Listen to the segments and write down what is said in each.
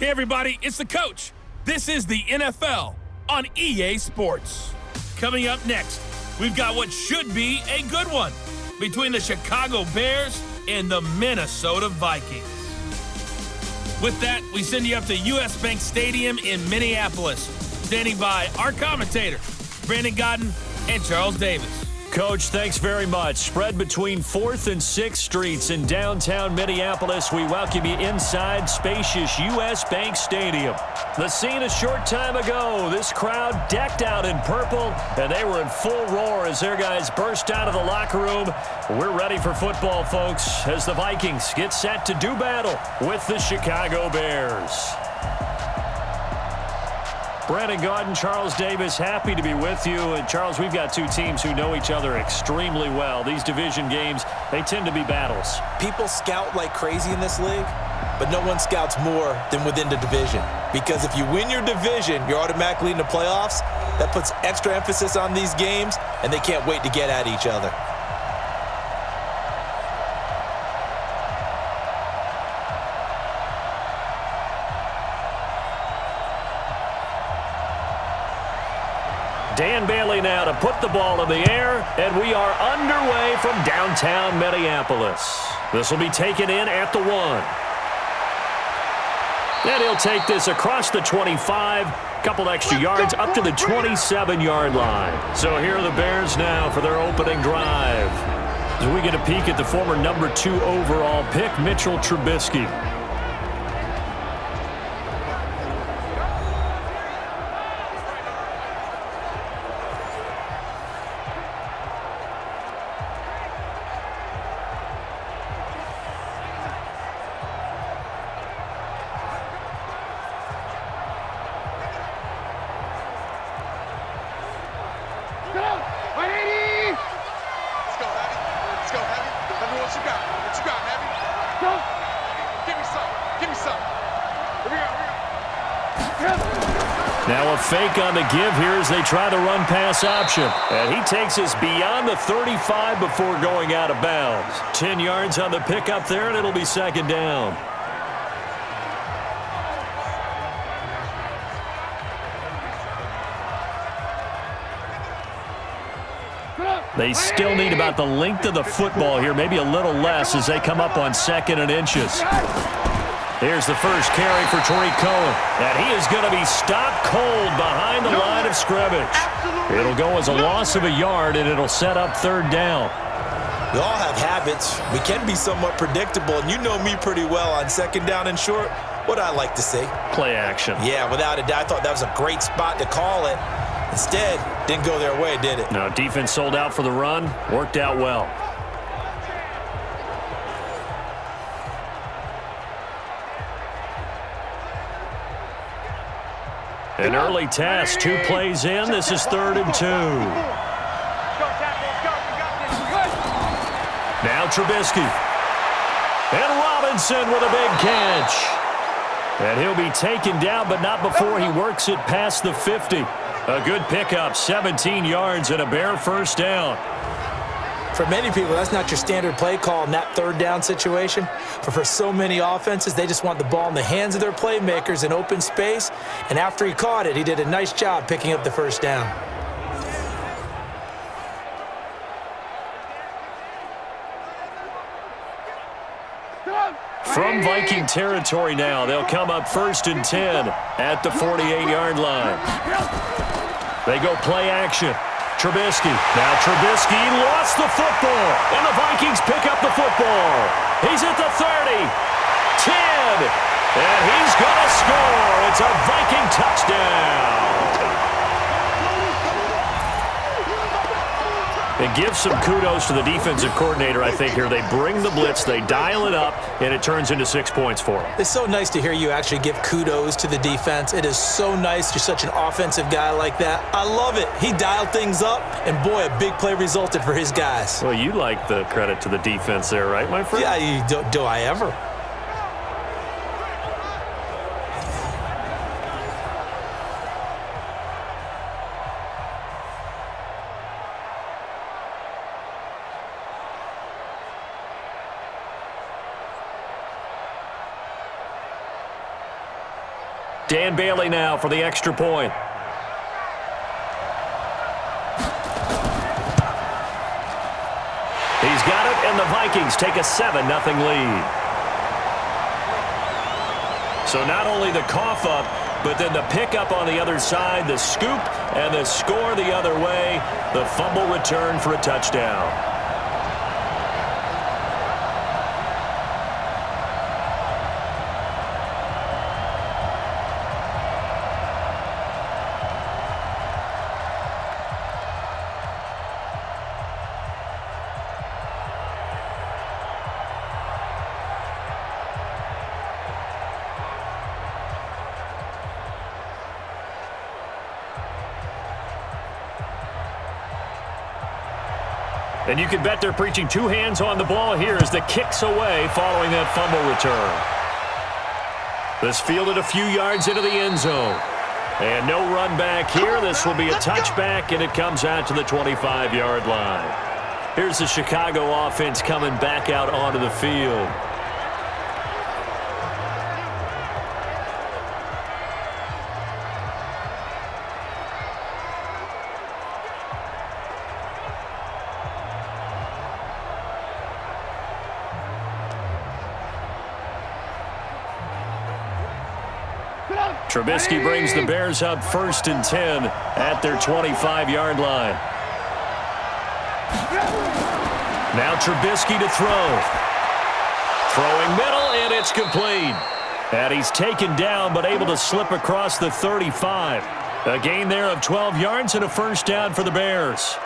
Hey everybody, it's the coach. This is the NFL on EA Sports. Coming up next, we've got what should be a good one between the Chicago Bears and the Minnesota Vikings. With that, we send you up to US Bank Stadium in Minneapolis, standing by our commentators, Brandon Godden and Charles Davis. Coach, thanks very much. Spread between 4th and 6th Streets in downtown Minneapolis. We welcome you inside spacious US Bank Stadium. The scene a short time ago, this crowd decked out in purple, and they were in full roar as their guys burst out of the locker room. We're ready for football, folks, as the Vikings get set to do battle with the Chicago Bears. Brandon Godden, Charles Davis, happy to be with you. And Charles, we've got two teams who know each other extremely well. These division games, they tend to be battles. People scout like crazy in this league, but no one scouts more than within the division. Because if you win your division, you're automatically in the playoffs. That puts extra emphasis on these games, and they can't wait to get at each other. Dan Bailey now to put the ball in the air, and we are underway from downtown Minneapolis. This will be taken in at the 1. And he'll take this across the 25, couple extra yards up to the 27-yard line. So here are the Bears now for their opening drive. As we get a peek at the former number 2 overall pick, Mitchell Trubisky. Now a fake on the give here as they try the run-pass option. And he takes us beyond the 35 before going out of bounds. 10 yards on the pickup there, and it'll be second down. They still need about the length of the football here, maybe a little less as they come up on 2nd and inches. Here's the first carry for Tariq Cohen. And he is going to be stopped cold behind the line of scrimmage. It'll go as a loss of a yard, and it'll set up 3rd down. We all have habits. We can be somewhat predictable, and you know me pretty well on 2nd down and short. What I like to say? Play action. Yeah, without a doubt. I thought that was a great spot to call it. Instead, didn't go their way, did it? No, defense sold out for the run. Worked out well. An early test, 2 plays in. This is 3rd and 2. Now Trubisky. And Robinson with a big catch. And he'll be taken down, but not before he works it past the 50. A good pickup, 17 yards and a Bear first down. For many people, that's not your standard play call in that 3rd down situation. But for so many offenses, they just want the ball in the hands of their playmakers in open space. And after he caught it, he did a nice job picking up the first down. From Viking territory now, they'll come up 1st and 10 at the 48-yard line. They go play action. Trubisky. Now Trubisky lost the football, and the Vikings pick up the football. He's at the 30, 10, and he's going to score. It's a Viking touchdown. And give some kudos to the defensive coordinator, I think, here. They bring the blitz, they dial it up, and it turns into 6 points for them. It's so nice to hear you actually give kudos to the defense. It is so nice. You're such an offensive guy like that. I love it. He dialed things up, and boy, a big play resulted for his guys. Well, you like the credit to the defense there, right, my friend? Yeah, do I ever? Dan Bailey now for the extra point. He's got it, and the Vikings take a 7-0 lead. So not only the cough up, but then the pickup on the other side, the scoop, and the score the other way, the fumble return for a touchdown. And you can bet they're preaching two hands on the ball here as the kick's away following that fumble return. This fielded a few yards into the end zone. And no run back here. This will be a touchback, and it comes out to the 25-yard line. Here's the Chicago offense coming back out onto the field. Trubisky brings the Bears up 1st and 10 at their 25-yard line. Now Trubisky to throw. Throwing middle, and it's complete. And he's taken down, but able to slip across the 35. A gain there of 12 yards and a first down for the Bears.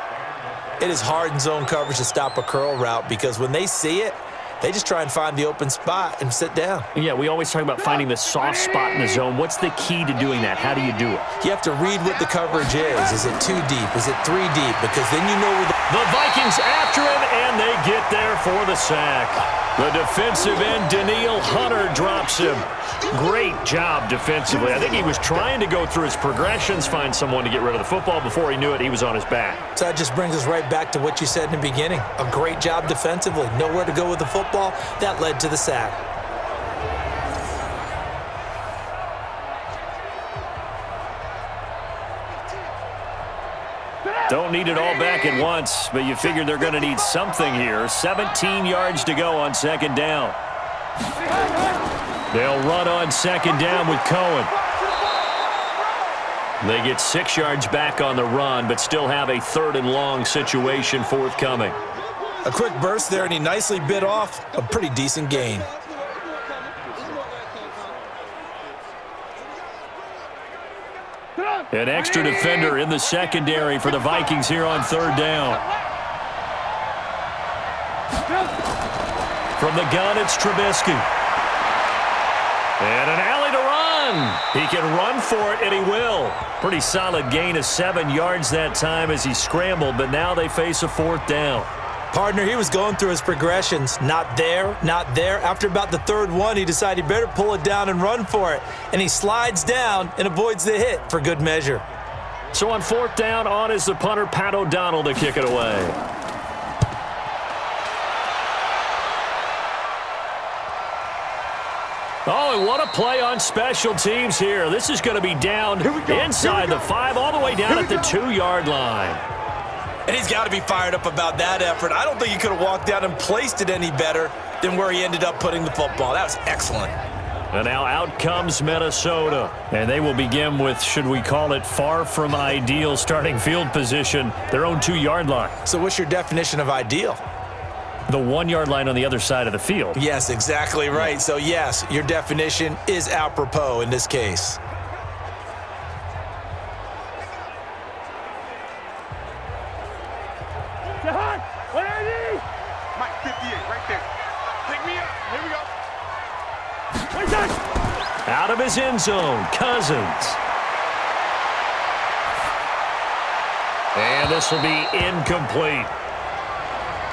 It is hard in zone coverage to stop a curl route because when they see it, they just try and find the open spot and sit down. Yeah, we always talk about finding the soft spot in the zone. What's the key to doing that? How do you do it? You have to read what the coverage is. Is it 2 deep? Is it 3 deep? Because then you know where the Vikings after him, and they get there for the sack. The defensive end, Danielle Hunter, drops him. Great job defensively. I think he was trying to go through his progressions, find someone to get rid of the football. Before he knew it, he was on his back. So that just brings us right back to what you said in the beginning. A great job defensively. Nowhere to go with the football. That led to the sack. Don't need it all back at once, but you figure they're going to need something here. 17 yards to go on 2nd down. They'll run on 2nd down with Cohen. They get 6 yards back on the run, but still have a 3rd and long situation forthcoming. A quick burst there, and he nicely bit off a pretty decent gain. An extra defender in the secondary for the Vikings here on 3rd down. From the gun, it's Trubisky. And an alley to run. He can run for it, and he will. Pretty solid gain of 7 yards that time as he scrambled, but now they face a 4th down. Partner, he was going through his progressions. Not there, not there. After about the 3rd one, he decided he better pull it down and run for it. And he slides down and avoids the hit for good measure. So on 4th down, on is the punter, Pat O'Donnell, to kick it away. Oh, and what a play on special teams here. This is going to be down inside the 5, all the way down at the 2-yard line. And he's got to be fired up about that effort. I don't think he could have walked down and placed it any better than where he ended up putting the football. That was excellent. And now out comes Minnesota. And they will begin with, should we call it, far from ideal starting field position, their own 2-yard line. So what's your definition of ideal? The 1-yard line on the other side of the field. Yes, exactly right. So yes, your definition is apropos in this case. Mike 58, right there. Pick me up. Here we go. Out of his end zone, Cousins. And this will be incomplete.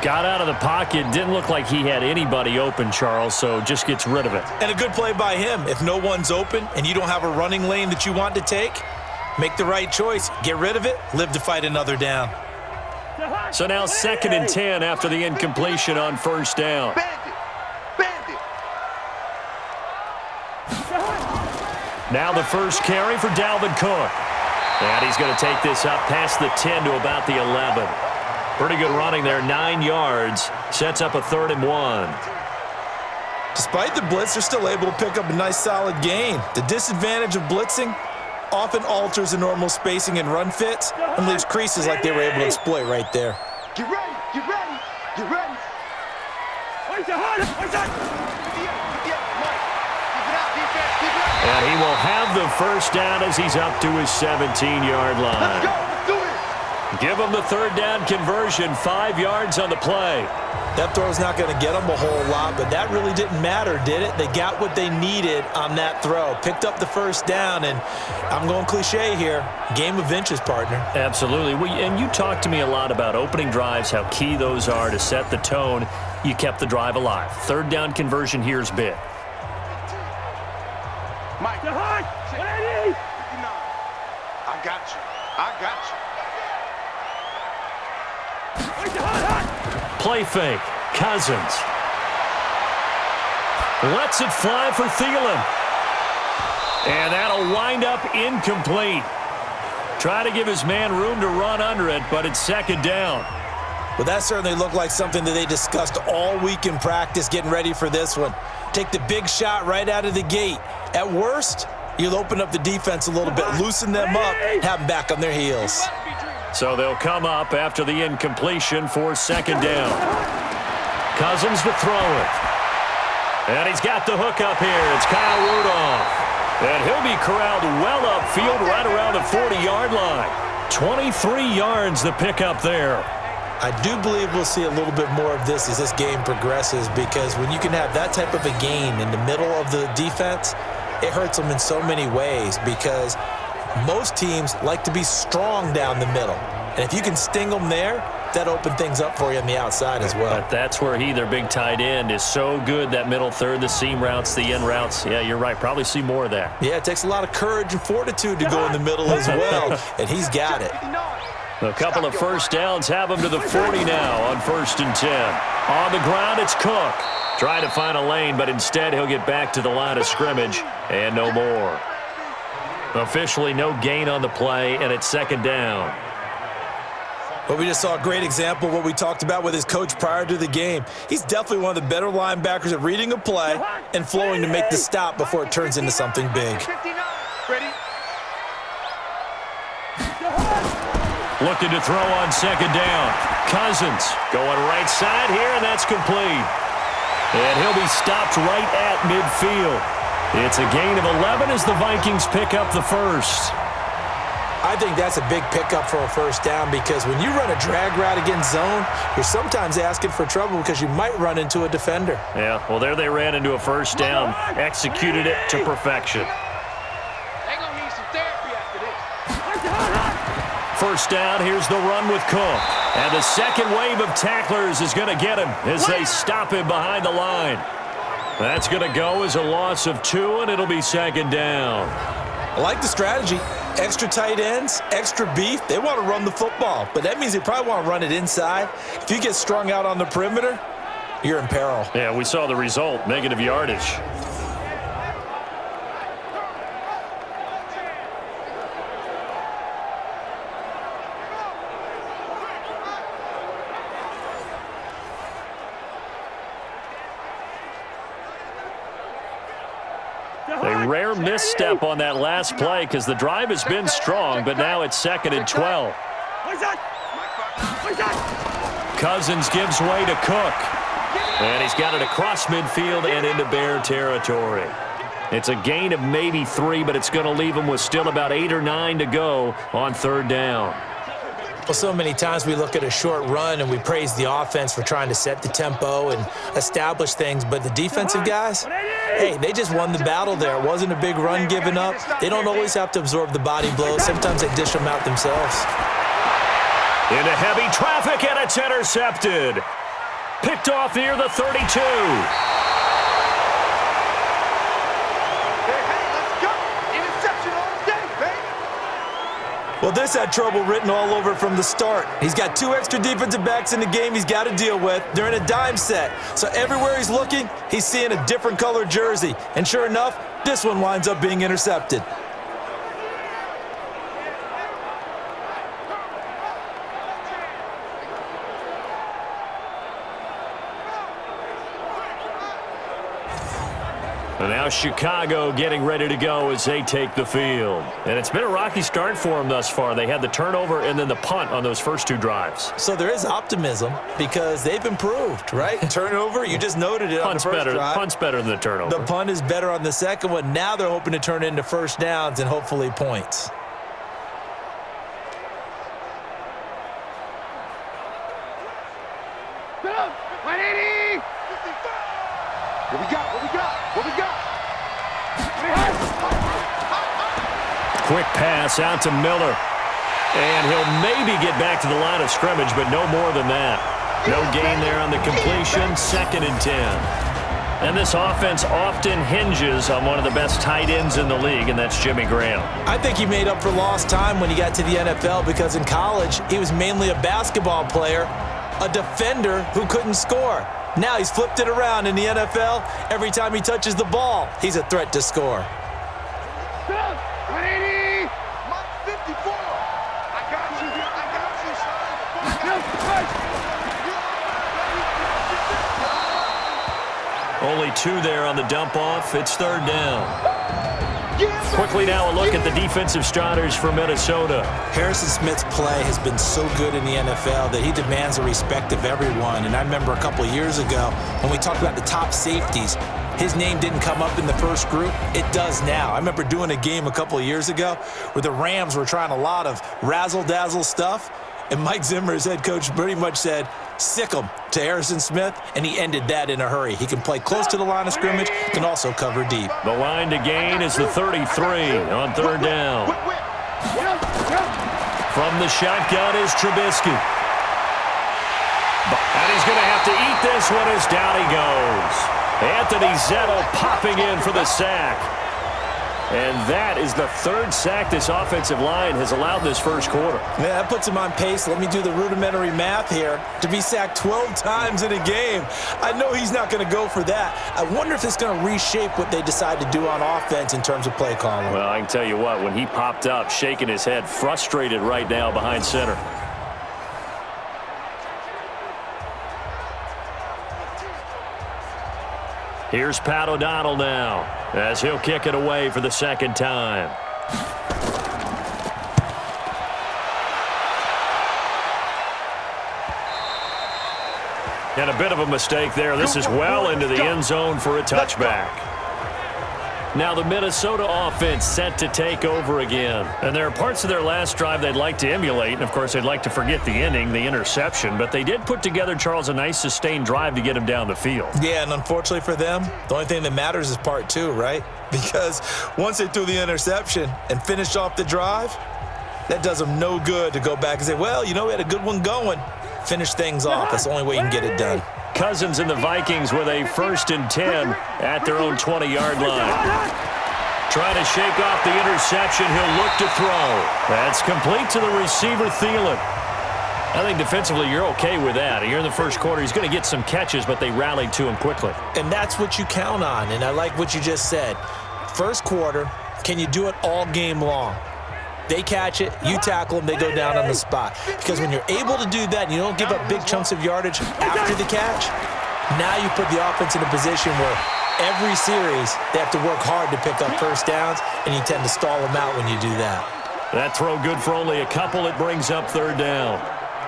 Got out of the pocket. Didn't look like he had anybody open, Charles, so just gets rid of it. And a good play by him. If no one's open and you don't have a running lane that you want to take, make the right choice. Get rid of it. Live to fight another down. So now 2nd and 10 after the incompletion on 1st down. Now the first carry for Dalvin Cook. And he's going to take this up past the 10 to about the 11. Pretty good running there, 9 yards. Sets up a 3rd and 1. Despite the blitz, they're still able to pick up a nice solid gain. The disadvantage of blitzing often alters the normal spacing and run fits and leaves creases like they were able to exploit right there. Get ready, get ready, get ready. And he will have the first down as he's up to his 17-yard line. Let's go, let's do it. Give him the 3rd down conversion, 5 yards on the play. That throw's not going to get them a whole lot, but that really didn't matter, did it? They got what they needed on that throw. Picked up the first down, and I'm going cliche here. Game of inches, partner. Absolutely. And you talked to me a lot about opening drives, how key those are to set the tone. You kept the drive alive. 3rd down conversion here is big. Mike, ready? I got you. I got you. Play fake. Cousins. Lets it fly for Thielen. And that'll wind up incomplete. Try to give his man room to run under it, but it's 2nd down. Well, that certainly looked like something that they discussed all week in practice getting ready for this one. Take the big shot right out of the gate. At worst, you'll open up the defense a little bit, loosen them up, have them back on their heels. So they'll come up after the incompletion for 2nd down. Cousins to throw it. And he's got the hook up here. It's Kyle Rudolph. And he'll be corralled well upfield right around the 40-yard line. 23 yards the pick up there. I do believe we'll see a little bit more of this as this game progresses, because when you can have that type of a gain in the middle of the defense, it hurts them in so many ways, because most teams like to be strong down the middle. And if you can sting them there, that opens things up for you on the outside as well. But that's where their big tight end, is so good, that middle third, the seam routes, the in routes. Yeah, you're right. Probably see more of that. Yeah, it takes a lot of courage and fortitude to go in the middle as well, and he's got it. A couple of first downs have him to the 40 now on 1st and 10. On the ground, it's Cook. Trying to find a lane, but instead he'll get back to the line of scrimmage, and no more. Officially no gain on the play, and it's 2nd down. Well, we just saw a great example of what we talked about with his coach prior to the game. He's definitely one of the better linebackers at reading a play and flowing to make the stop before it turns into something big. Ready? Looking to throw on 2nd down. Cousins going right side here, and that's complete. And he'll be stopped right at midfield. It's a gain of 11 as the Vikings pick up the first. I think that's a big pickup for a first down, because when you run a drag route against zone, you're sometimes asking for trouble because you might run into a defender. Yeah, well, there they ran into a first down, executed it to perfection. They're going to need some therapy after this. First down, here's the run with Cook. And the second wave of tacklers is going to get him as they stop him behind the line. That's going to go as a loss of 2, and it'll be 2nd down. I like the strategy. Extra tight ends, extra beef. They want to run the football, but that means they probably want to run it inside. If you get strung out on the perimeter, you're in peril. Yeah, we saw the result, negative yardage. A rare misstep on that last play, because the drive has been strong, but now it's 2nd and 12. Cousins gives way to Cook. And he's got it across midfield and into Bear territory. It's a gain of maybe 3, but it's going to leave him with still about 8 or 9 to go on 3rd down. Well, so many times we look at a short run and we praise the offense for trying to set the tempo and establish things, but the defensive guys, hey, they just won the battle there. It wasn't a big run given up. They don't always have to absorb the body blows. Sometimes they dish them out themselves. Into heavy traffic, and it's intercepted. Picked off near the 32. Well, this had trouble written all over from the start. He's got 2 extra defensive backs in the game he's got to deal with. They're in a dime set. So everywhere he's looking, he's seeing a different color jersey. And sure enough, This one winds up being intercepted. And now Chicago getting ready to go as they take the field. And it's been a rocky start for them thus far. They had the turnover and then the punt on those first two drives. So there is optimism because they've improved, right? Turnover, you just noted it on the first drive. Punt's better than the turnover. The punt is better on the second one. Now they're hoping to turn it into first downs and hopefully points. Quick pass out to Miller. And he'll maybe get back to the line of scrimmage, but no more than that. No gain there on the completion, 2nd and 10. And this offense often hinges on one of the best tight ends in the league, and that's Jimmy Graham. I think he made up for lost time when he got to the NFL because in college, he was mainly a basketball player, a defender who couldn't score. Now he's flipped it around in the NFL. Every time he touches the ball, he's a threat to score. 180! 54! I got you, son! Only 2 there on the dump off. It's 3rd down. Quickly now a look at the defensive starters for Minnesota. Harrison Smith's play has been so good in the NFL that he demands the respect of everyone. And I remember a couple of years ago when we talked about the top safeties, his name didn't come up in the first group. It does now. I remember doing a game a couple of years ago where the Rams were trying a lot of razzle-dazzle stuff, and Mike Zimmer, his head coach, pretty much said, sick him to Harrison Smith, and he ended that in a hurry. He can play close to the line of scrimmage, can also cover deep. The line to gain is the 33 on 3rd down. From the shotgun is Trubisky. And he's going to have to eat this one as down he goes. Anthony Zettel popping in for the sack. And that is the 3rd sack this offensive line has allowed this first quarter. Yeah, that puts him on pace. Let me do the rudimentary math here. To be sacked 12 times in a game, I know he's not going to go for that. I wonder if it's going to reshape what they decide to do on offense in terms of play calling. Well, I can tell you what, when he popped up, shaking his head, frustrated right now behind center. Here's Pat O'Donnell now as he'll kick it away for the 2nd time. And a bit of a mistake there. This is well into the end zone for a touchback. Now the Minnesota offense set to take over again. And there are parts of their last drive they'd like to emulate. And, of course, they'd like to forget the inning, the interception. But they did put together, Charles, a nice sustained drive to get him down the field. Yeah, and unfortunately for them, the only thing that matters is part 2, right? Because once they threw the interception and finished off the drive, that does them no good to go back and say, well, you know, we had a good one going. Finish things off. That's the only way you can get it done. Cousins and the Vikings with a 1st and 10 at their own 20-yard line. Trying to shake off the interception. He'll look to throw. That's complete to the receiver, Thielen. I think defensively you're okay with that. Here in the first quarter, he's going to get some catches, but they rallied to him quickly. And that's what you count on, and I like what you just said. First quarter, can you do it all game long? They catch it, you tackle them, they go down on the spot. Because when you're able to do that and you don't give up big chunks of yardage after the catch, now you put the offense in a position where every series they have to work hard to pick up first downs, and you tend to stall them out when you do that. That throw good for only a couple. It brings up 3rd down.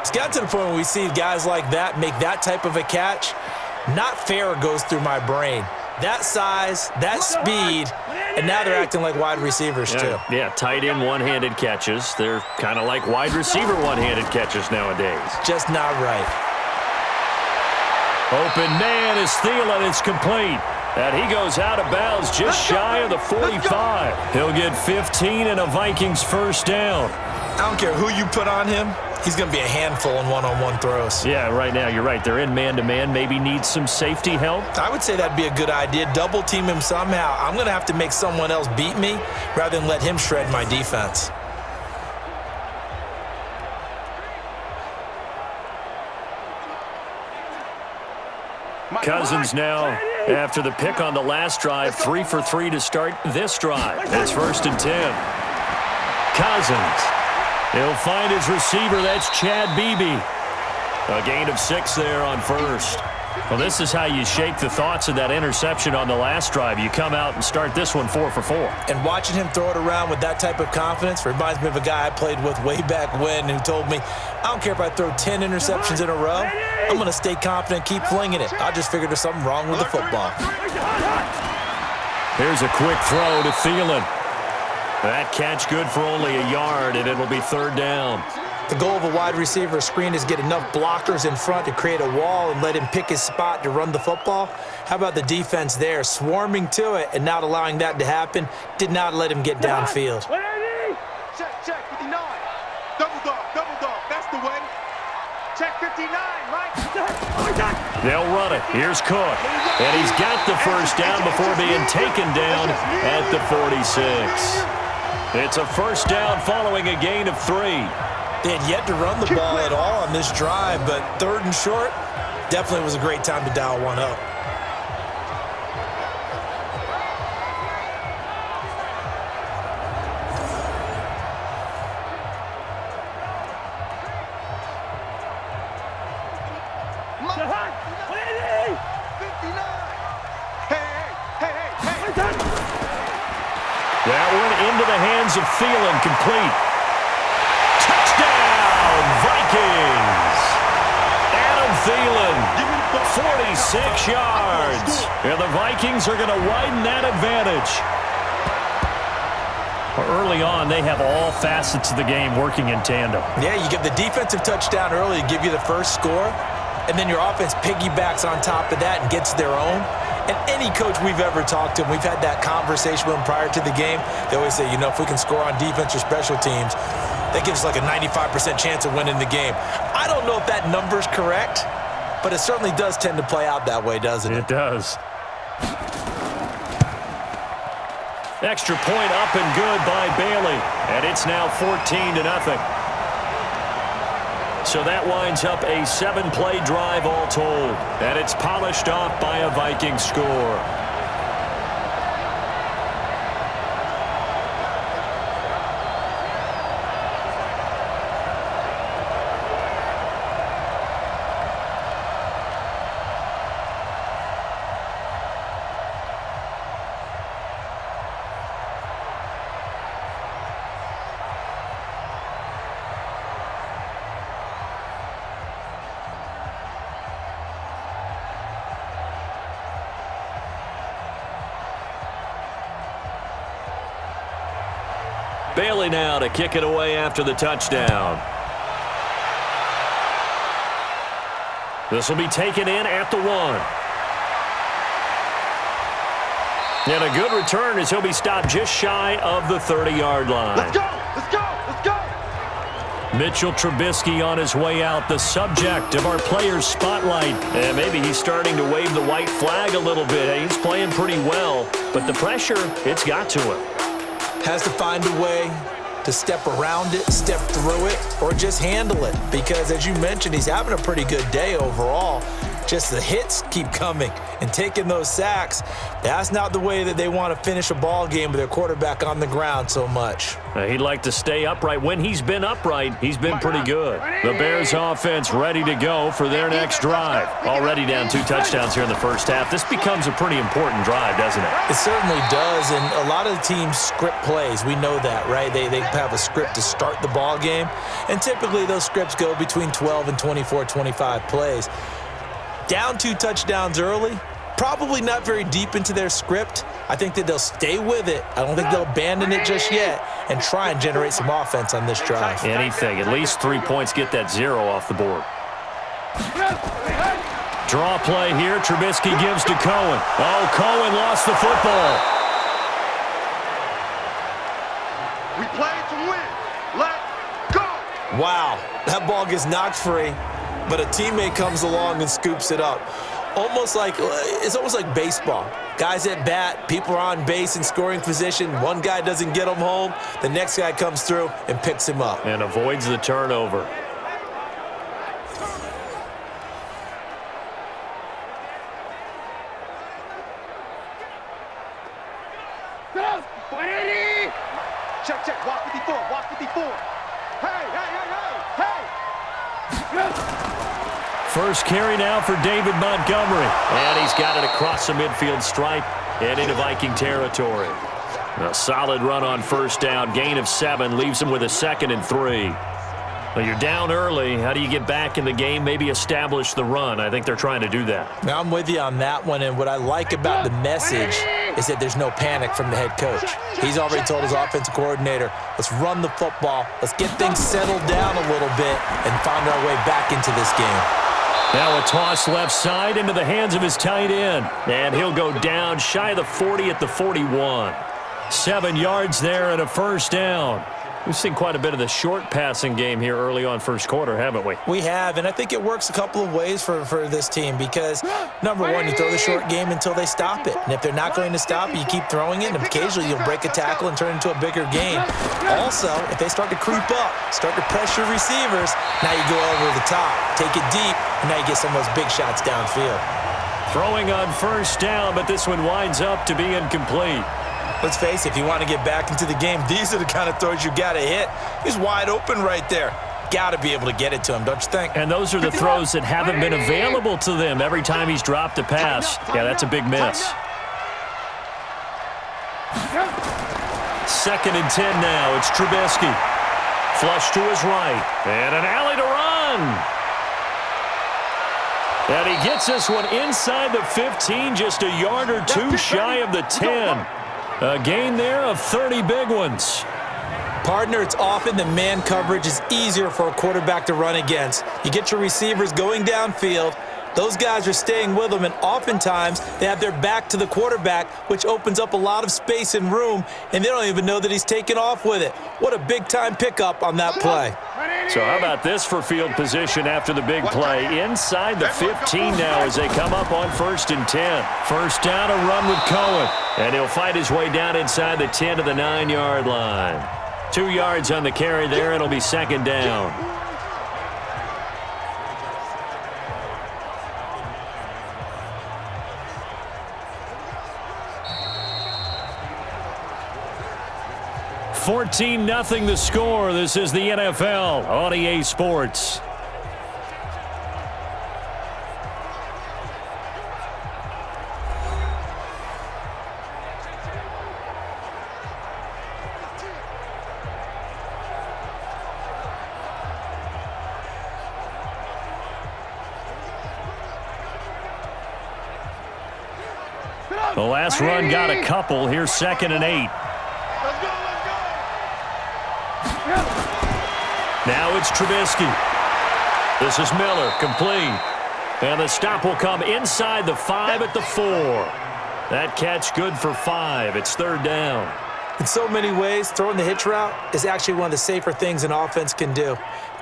It's got to the point where we see guys like that make that type of a catch. Not fair goes through my brain. That size, that speed, and now they're acting like wide receivers too. Yeah, tight end one-handed catches. They're kind of like wide receiver one-handed catches nowadays. Just not right. Open man is Thielen. It's complete. And he goes out of bounds just shy of the 45. He'll get 15 and a Vikings 1st down. I don't care who you put on him. He's going to be a handful in one-on-one throws. Yeah, right now, you're right. They're in man-to-man. Maybe needs some safety help. I would say that'd be a good idea. Double team him somehow. I'm going to have to make someone else beat me rather than let him shred my defense. Cousins now After the pick on the last drive, 3 for 3 to start this drive. It's 1st and 10. Cousins. He'll find his receiver. That's Chad Beebe. A gain of 6 there on first. Well, this is how you shake the thoughts of that interception on the last drive. You come out and start this one 4 for 4. And watching him throw it around with that type of confidence reminds me of a guy I played with way back when who told me, I don't care if I throw 10 interceptions in a row, I'm going to stay confident, keep flinging it. I just figured there's something wrong with the football. Here's a quick throw to Thielen. That catch good for only a yard, and it'll be 3rd down. The goal of a wide receiver screen is get enough blockers in front to create a wall and let him pick his spot to run the football. How about the defense there, swarming to it and not allowing that to happen? Did not let him get downfield. Check, 59. Double dog. That's the way. Check 59, Mike. They'll run it. Here's Cook. And he's got the first down before being taken down at the 46. It's a first down following a gain of 3. They had yet to run the ball at all on this drive, but 3rd and short definitely was a great time to dial one up. That one into the hands of Thielen, complete. Touchdown, Vikings! Adam Thielen, 46 yards. And the Vikings are going to widen that advantage. Early on, they have all facets of the game working in tandem. Yeah, you get the defensive touchdown early to give you the first score, and then your offense piggybacks on top of that and gets their own. And any coach we've ever talked to, and we've had that conversation with them prior to the game, they always say, if we can score on defense or special teams, that gives us like a 95% chance of winning the game. I don't know if that number's correct, but it certainly does tend to play out that way, doesn't it? It does. Extra point up and good by Bailey. And it's now 14-0. So that winds up a 7-play drive all told. And it's polished off by a Viking score. Bailey now to kick it away after the touchdown. This will be taken in at the 1. And a good return as he'll be stopped just shy of the 30-yard line. Let's go! Mitchell Trubisky on his way out, the subject of our players' spotlight. And maybe he's starting to wave the white flag a little bit. He's playing pretty well, but the pressure, it's got to him. Has to find a way to step around it, step through it, or just handle it. Because as you mentioned, he's having a pretty good day overall. Just the hits keep coming and taking those sacks. That's not the way that they want to finish a ball game with their quarterback on the ground so much. He'd like to stay upright. When he's been upright, he's been pretty good. The Bears offense ready to go for their next drive. Already down 2 touchdowns here in the first half. This becomes a pretty important drive, doesn't it? It certainly does, and a lot of the teams script plays. We know that, right? They have a script to start the ball game, and typically those scripts go between 12 and 24, 25 plays. Down 2 touchdowns early, probably not very deep into their script. I think that they'll stay with it. I don't think they'll abandon it just yet and try and generate some offense on this drive. Anything. At least 3 points, get that 0 off the board. Draw play here. Trubisky gives to Cohen. Oh, Cohen lost the football. We play to win. Let's go! Wow, that ball gets knocked free, but a teammate comes along and scoops it up. It's almost like baseball. Guys at bat, people are on base in scoring position. One guy doesn't get him home. The next guy comes through and picks him up. And avoids the turnover. Check, check. Walk 54. Walk 54. Hey, hey, hey, hey, hey. First carry now for David Montgomery. And he's got it across the midfield stripe and into Viking territory. A solid run on first down. Gain of 7 leaves him with a 2nd and 3. Well, you're down early. How do you get back in the game, maybe establish the run? I think they're trying to do that. Now, I'm with you on that one, and what I like about the message is that there's no panic from the head coach. He's already told his offensive coordinator, let's run the football, let's get things settled down a little bit and find our way back into this game. Now a toss left side into the hands of his tight end, and he'll go down shy of the 40 at the 41. 7 yards there and a first down. We've seen quite a bit of the short passing game here early on first quarter, haven't we? We have, and I think it works a couple of ways for this team because, number one, you throw the short game until they stop it. And if they're not going to stop it, you keep throwing it, and occasionally you'll break a tackle and turn it into a bigger game. Also, if they start to creep up, start to pressure receivers, now you go over the top, take it deep, and now you get some of those big shots downfield. Throwing on first down, but this one winds up to be incomplete. Let's face it, if you want to get back into the game, these are the kind of throws you got to hit. He's wide open right there. Got to be able to get it to him, don't you think? And those are the throws that haven't been available to them every time he's dropped a pass. Yeah, that's a big miss. 2nd and 10 now. It's Trubisky. Flush to his right. And an alley to run. And he gets this one inside the 15, just a yard or 2 shy of the 10. A gain there of 30 big ones. Partner, it's often the man coverage is easier for a quarterback to run against. You get your receivers going downfield. Those guys are staying with them, and oftentimes they have their back to the quarterback, which opens up a lot of space and room, and they don't even know that he's taken off with it. What a big-time pickup on that play. So how about this for field position after the big play? Inside the 15 now as they come up on 1st and 10. First down, a run with Cohen. And he'll fight his way down inside the 10 to the 9-yard line. 2 yards on the carry there. It'll be 2nd down. $14-0 the score. This is the NFL on EA Sports. The last run got a couple. Here's 2nd and 8. Now it's Trubisky. This is Miller, complete. And the stop will come inside the 5 at the 4. That catch good for 5. It's 3rd down. In so many ways, throwing the hitch route is actually one of the safer things an offense can do.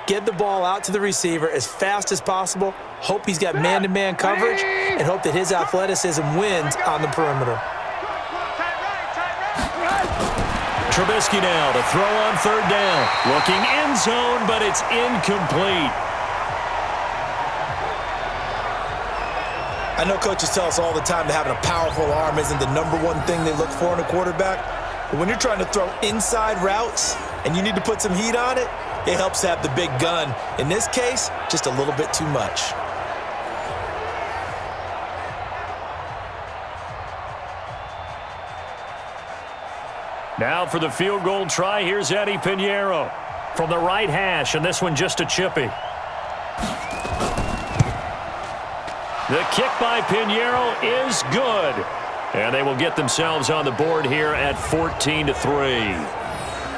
Get the ball out to the receiver as fast as possible, hope he's got man-to-man coverage, and hope that his athleticism wins on the perimeter. Trubisky now to throw on 3rd down. Looking end zone, but it's incomplete. I know coaches tell us all the time that having a powerful arm isn't the #1 thing they look for in a quarterback. But when you're trying to throw inside routes and you need to put some heat on it, it helps to have the big gun. In this case, just a little bit too much. Now for the field goal try, here's Eddie Pinheiro from the right hash, and this one just a chippy. The kick by Pinheiro is good. And they will get themselves on the board here at 14-3.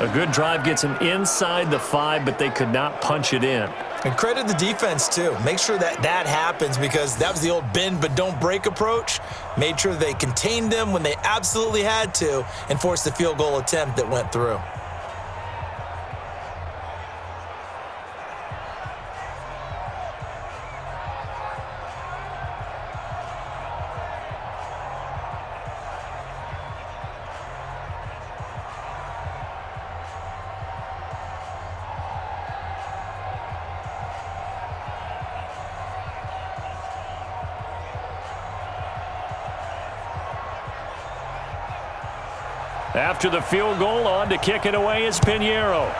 A good drive gets them inside the 5, but they could not punch it in. And credit the defense, too. Make sure that that happens because that was the old bend but don't break approach. Made sure they contained them when they absolutely had to and forced the field goal attempt that went through. After the field goal, on to kick it away is Pinheiro.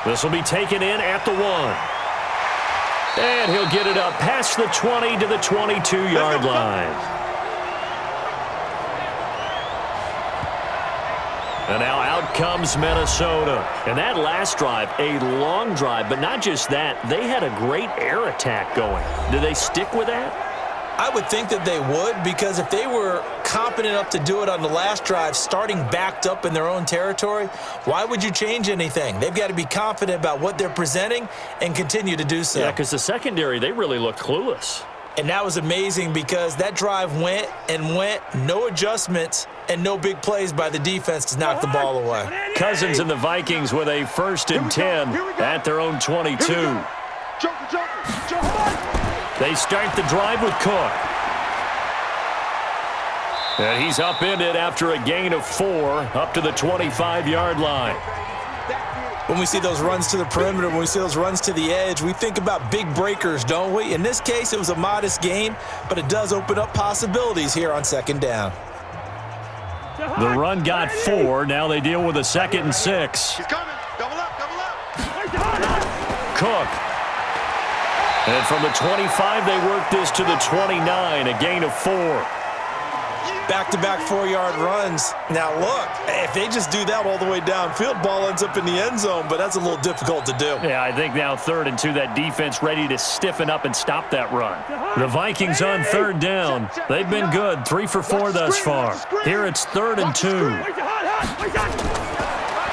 This will be taken in at the 1. And he'll get it up past the 20 to the 22-yard line. And now out comes Minnesota. And that last drive, a long drive, but not just that. They had a great air attack going. Do they stick with that? I would think that they would, because if they were competent enough to do it on the last drive, starting backed up in their own territory, why would you change anything? They've got to be confident about what they're presenting and continue to do so. Yeah, because the secondary, they really looked clueless. And that was amazing because that drive went and went, no adjustments, and no big plays by the defense to knock the ball away. Cousins and the Vikings with a 1st and 10 at their own 22. They start the drive with Cook. And he's upended after a gain of 4 up to the 25-yard line. When we see those runs to the perimeter, when we see those runs to the edge, we think about big breakers, don't we? In this case, it was a modest gain, but it does open up possibilities here on 2nd down. The run got 4. Now they deal with a 2nd and 6. He's coming. Double up, double up. Cook. And from the 25, they work this to the 29, a gain of 4. Back-to-back 4-yard runs. Now, look, if they just do that all the way downfield, ball ends up in the end zone, but that's a little difficult to do. Yeah, I think now 3rd and 2, that defense ready to stiffen up and stop that run. The Vikings on 3rd down. They've been good, 3 for 4 thus far. Here it's 3rd and 2.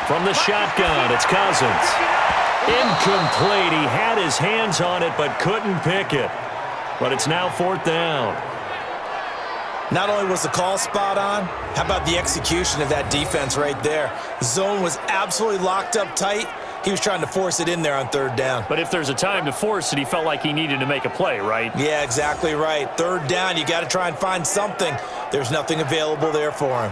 From the shotgun, it's Cousins. Incomplete. He had his hands on it but couldn't pick it. But it's now 4th down. Not only was the call spot on, how about the execution of that defense right there? The zone was absolutely locked up tight. He was trying to force it in there on 3rd down. But if there's a time to force it, he felt like he needed to make a play, right? Yeah, exactly right. 3rd down, you got to try and find something. There's nothing available there for him.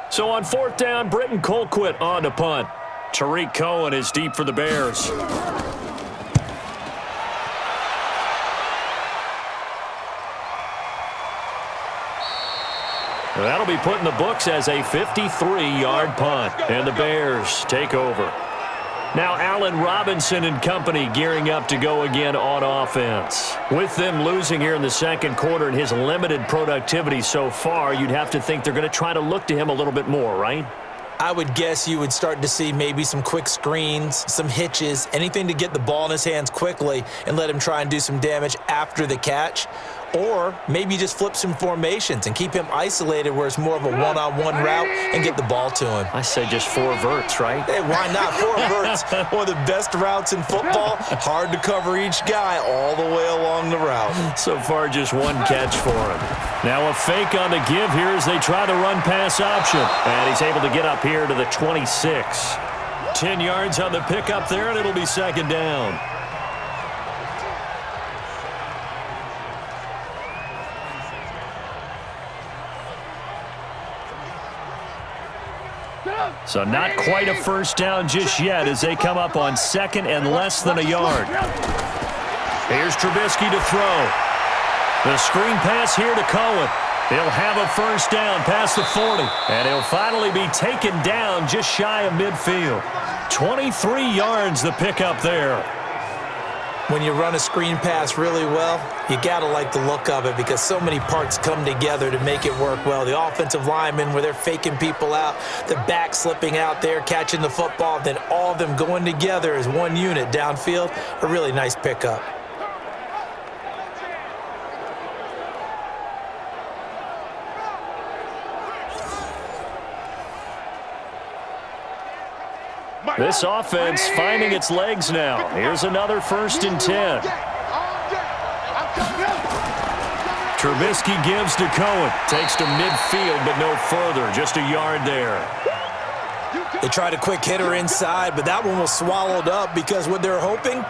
So on 4th down, Britton Colquitt on to punt. Tariq Cohen is deep for the Bears. That'll be put in the books as a 53-yard punt. And the Bears take over. Now Allen Robinson and company gearing up to go again on offense. With them losing here in the 2nd quarter and his limited productivity so far, you'd have to think they're going to try to look to him a little bit more, right? I would guess you would start to see maybe some quick screens, some hitches, anything to get the ball in his hands quickly and let him try and do some damage after the catch. Or maybe just flip some formations and keep him isolated where it's more of a one-on-one route and get the ball to him. I say just 4 verts, right? Hey, why not? 4 verts, one of the best routes in football. Hard to cover each guy all the way along the route. So far, just 1 catch for him. Now a fake on the give here as they try to run pass option. And he's able to get up here to the 26. 10 yards on the pickup there, and it'll be 2nd down. So not quite a 1st down just yet as they come up on 2nd and less than a yard. Here's Trubisky to throw. The screen pass here to Cohen. He'll have a 1st down past the 40. And he'll finally be taken down just shy of midfield. 23 yards the pickup there. When you run a screen pass really well, you got to like the look of it because so many parts come together to make it work well. The offensive linemen, where they're faking people out, the back slipping out there, catching the football, then all of them going together as one unit downfield. A really nice pickup. This offense finding its legs now. Here's another 1st and 10. Trubisky gives to Cohen. Takes to midfield, but no further. Just a yard there. They tried a quick hitter inside, but that one was swallowed up because what they're hoping,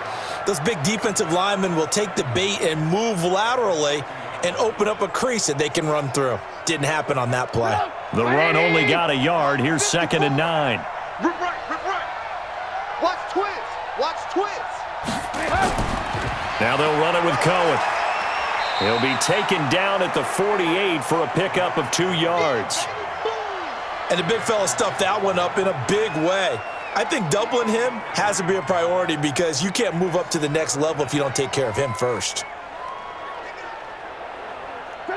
those big defensive linemen will take the bait and move laterally and open up a crease that they can run through. Didn't happen on that play. The run only got a yard. Here's 2nd and 9. Now they'll run it with Cohen. He'll be taken down at the 48 for a pickup of 2 yards. And the big fella stuffed that one up in a big way. I think doubling him has to be a priority because you can't move up to the next level if you don't take care of him first.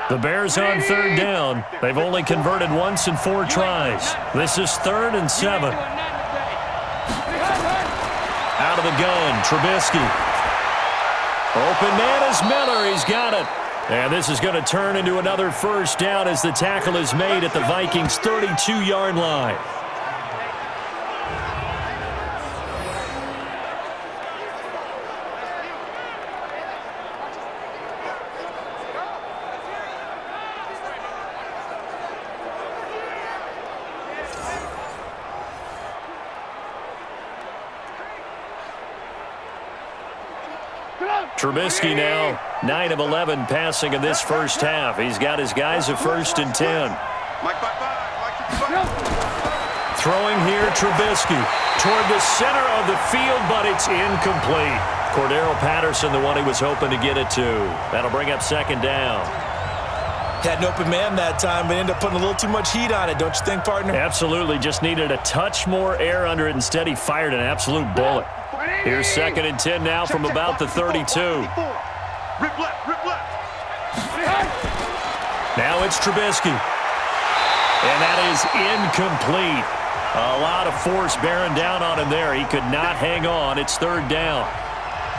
The Bears on 3rd down. They've only converted once in 4 tries. This is 3rd and 7. Out of the gun, Trubisky. Open man is Miller. He's got it. And this is going to turn into another first down as the tackle is made at the Vikings' 32-yard line. Trubisky now 9 of 11 passing in this first half. He's got his guys at 1st and 10. Throwing here, Trubisky toward the center of the field, but it's incomplete. Cordero Patterson, the one he was hoping to get it to. That'll bring up 2nd down. Had an open man that time, but ended up putting a little too much heat on it, don't you think, partner? Absolutely. Just needed a touch more air under it. Instead, he fired an absolute bullet. Here's 2nd and 10 now from about the 32. Rip left. Now it's Trubisky. And that is incomplete. A lot of force bearing down on him there. He could not hang on. It's 3rd down.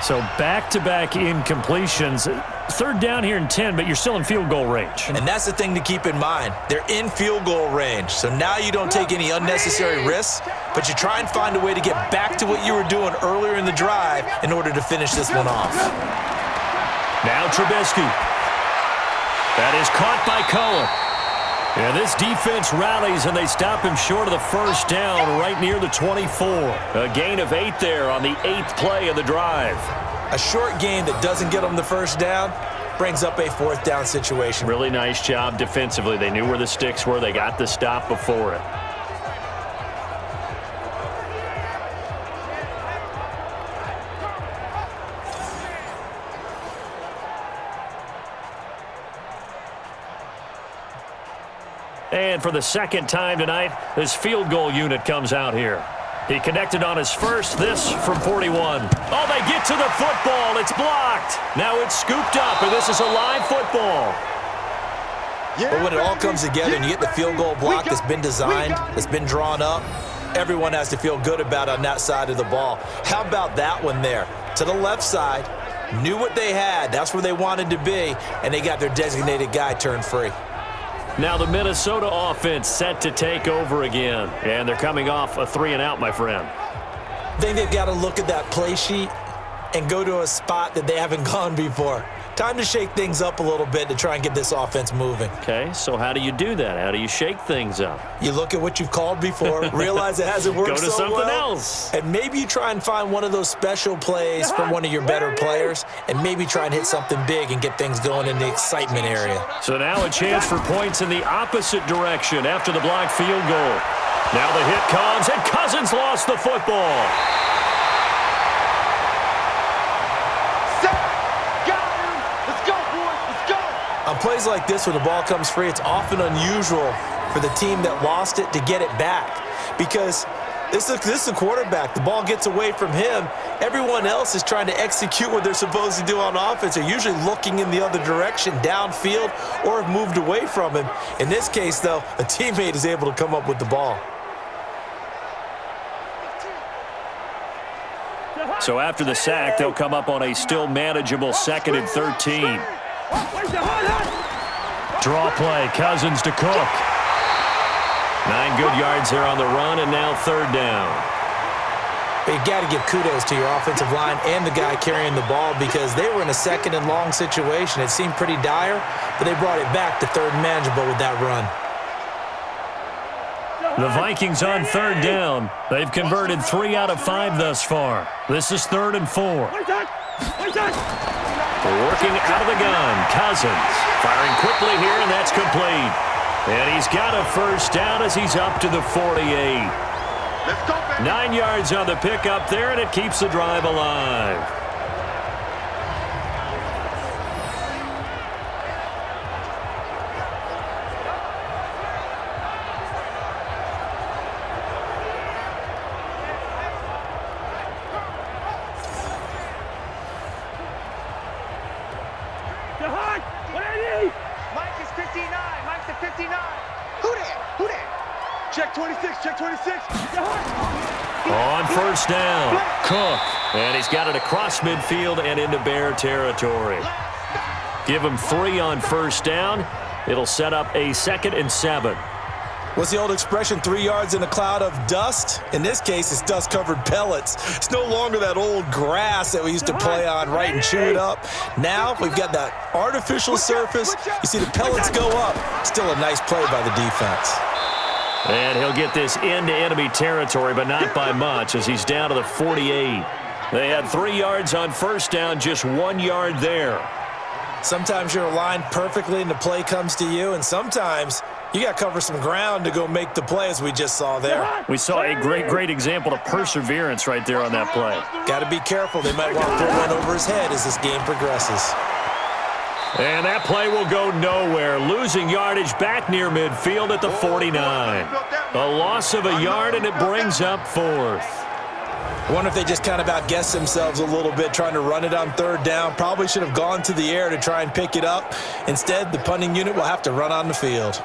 So back-to-back incompletions. 3rd down here in 10, but you're still in field goal range. And that's the thing to keep in mind. They're in field goal range. So now you don't take any unnecessary risks, but you try and find a way to get back to what you were doing earlier in the drive in order to finish this one off. Now Trubisky. That is caught by Cohen. Yeah, this defense rallies, and they stop him short of the first down right near the 24. A gain of 8 there on the 8th play of the drive. A short gain that doesn't get them the first down brings up a 4th down situation. Really nice job defensively. They knew where the sticks were. They got the stop before it. And for the 2nd time tonight, this field goal unit comes out here. He connected on his first, this from 41. Oh, they get to the football. It's blocked. Now it's scooped up, and this is a live football. But when it all comes together and you get the field goal block that's been designed, that's been drawn up, everyone has to feel good about on that side of the ball. How about that one there? To the left side, knew what they had. That's where they wanted to be, and they got their designated guy turned free. Now the Minnesota offense set to take over again. And they're coming off a 3-and-out, my friend. I think they've got to look at that play sheet and go to a spot that they haven't gone before. Time to shake things up a little bit to try and get this offense moving. Okay, so how do you do that? How do you shake things up? You look at what you've called before, realize it hasn't worked Go to so something well, else. and maybe you try and find one of those special plays from one of your better players, and maybe try and hit something big and get things going in the excitement area. So now a chance for points in the opposite direction after the blocked field goal. Now the hit comes, and Cousins lost the football. On plays like this, when the ball comes free, it's often unusual for the team that lost it to get it back. Because this is a quarterback. The ball gets away from him. Everyone else is trying to execute what they're supposed to do on offense. They're usually looking in the other direction, downfield, or have moved away from him. In this case, though, a teammate is able to come up with the ball. So after the sack, they'll come up on a still manageable 2nd and 13. Draw play, Cousins to Cook. 9 good yards there on the run, and now 3rd down. But you got to give kudos to your offensive line and the guy carrying the ball because they were in a 2nd and long situation. It seemed pretty dire, but they brought it back to 3rd and manageable with that run. The Vikings on 3rd down. They've converted 3 out of 5 thus far. This is 3rd and 4. Working out of the gun, Cousins. Firing quickly here, and that's complete. And he's got a first down as he's up to the 48. 9 yards on the pickup there, and it keeps the drive alive. Check 26, check 26. On first down, Cook. And he's got it across midfield and into Bear territory. Give him 3 on first down. It'll set up a 2nd and 7. What's the old expression, 3 yards in a cloud of dust? In this case, it's dust-covered pellets. It's no longer that old grass that we used to play on, right, and chew it up. Now we've got that artificial surface. You see the pellets go up. Still a nice play by the defense. And he'll get this into enemy territory, but not by much, as he's down to the 48. They had 3 yards on first down, just 1 yard there. Sometimes you're aligned perfectly and the play comes to you, and sometimes you got to cover some ground to go make the play, as we just saw there. We saw a great example of perseverance right there on that play. Got to be careful. They might want to throw one over his head as this game progresses. And that play will go nowhere. Losing yardage back near midfield at the 49. A loss of a yard, and it brings up 4th. I wonder if they just kind of outguessed themselves a little bit trying to run it on 3rd down. Probably should have gone to the air to try and pick it up. Instead, the punting unit will have to run on the field.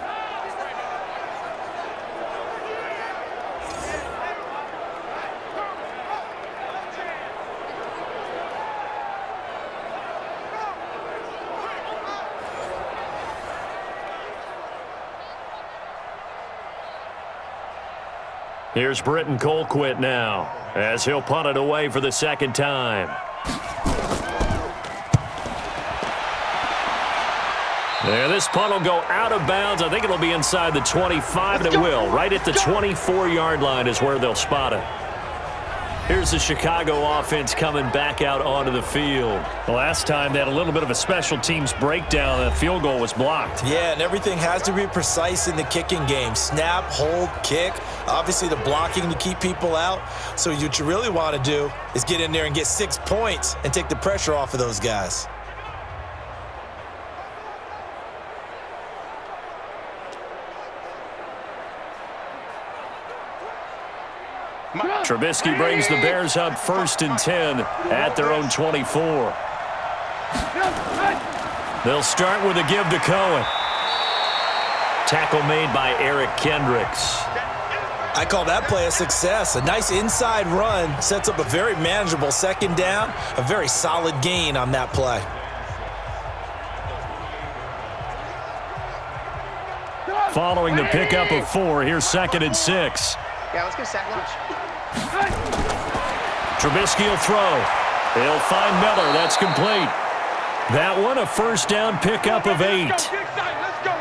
Here's Britton Colquitt now, as he'll punt it away for the 2nd time. There, this punt will go out of bounds. I think it'll be inside the 25, and it will. Right at the 24-yard line is where they'll spot it. Here's the Chicago offense coming back out onto the field. The last time they had a little bit of a special teams breakdown. The field goal was blocked. Yeah, and everything has to be precise in the kicking game. Snap, hold, kick. Obviously, the blocking to keep people out. So what you really want to do is get in there and get 6 points and take the pressure off of those guys. Trubisky brings the Bears up 1st and 10 at their own 24. They'll start with a give to Cohen. Tackle made by Eric Kendricks. I call that play a success. A nice inside run sets up a very manageable 2nd down. A very solid gain on that play. Following the pickup of 4, here's 2nd and 6. Yeah, let's go sack lunch. Trubisky will throw. He'll find Miller. That's complete. That one, a 1st down pickup of 8. Let's go.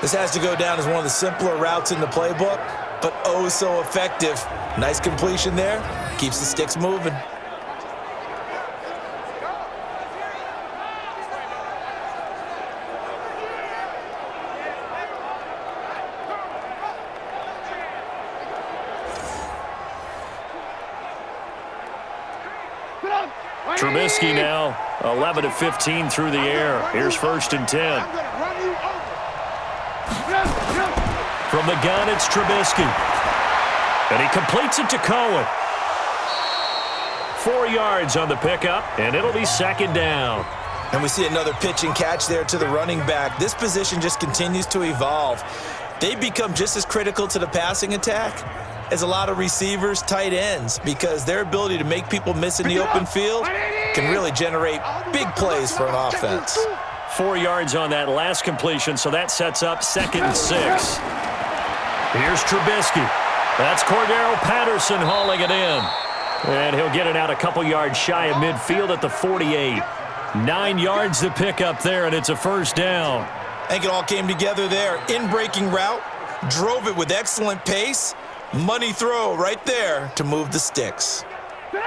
This has to go down as one of the simpler routes in the playbook, but oh so effective. Nice completion there. Keeps the sticks moving. Trubisky now 11 of 15 through the air. Here's 1st and 10. From the gun, it's Trubisky. And he completes it to Cohen. 4 yards on the pickup, and it'll be 2nd down. And we see another pitch and catch there to the running back. This position just continues to evolve. They become just as critical to the passing attack as a lot of receivers, tight ends, because their ability to make people miss in the open field can really generate big plays for an offense. 4 yards on that last completion, so that sets up 2nd and 6. Here's Trubisky. That's Cordero Patterson hauling it in. And he'll get it out a couple yards shy of midfield at the 48. 9 yards to pick up there, and it's a 1st down. I think it all came together there. In-breaking route, drove it with excellent pace. Money throw right there to move the sticks. 2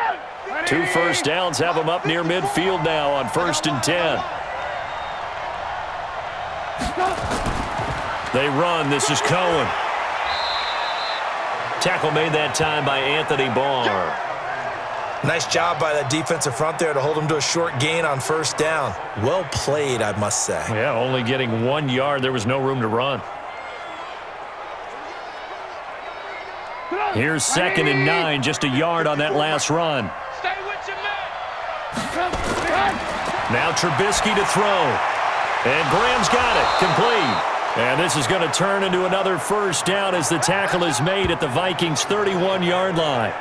1st downs have them up near midfield now on 1st and 10. They run. This is Cohen. Tackle made that time by Anthony Barr. Nice job by that defensive front there to hold him to a short gain on 1st down. Well played, I must say. Yeah, only getting 1 yard. There was no room to run. Here's 2nd and 9, just a yard on that last run. Stay with your man. Now Trubisky to throw. And Graham's got it, complete. And this is going to turn into another first down as the tackle is made at the Vikings' 31-yard line.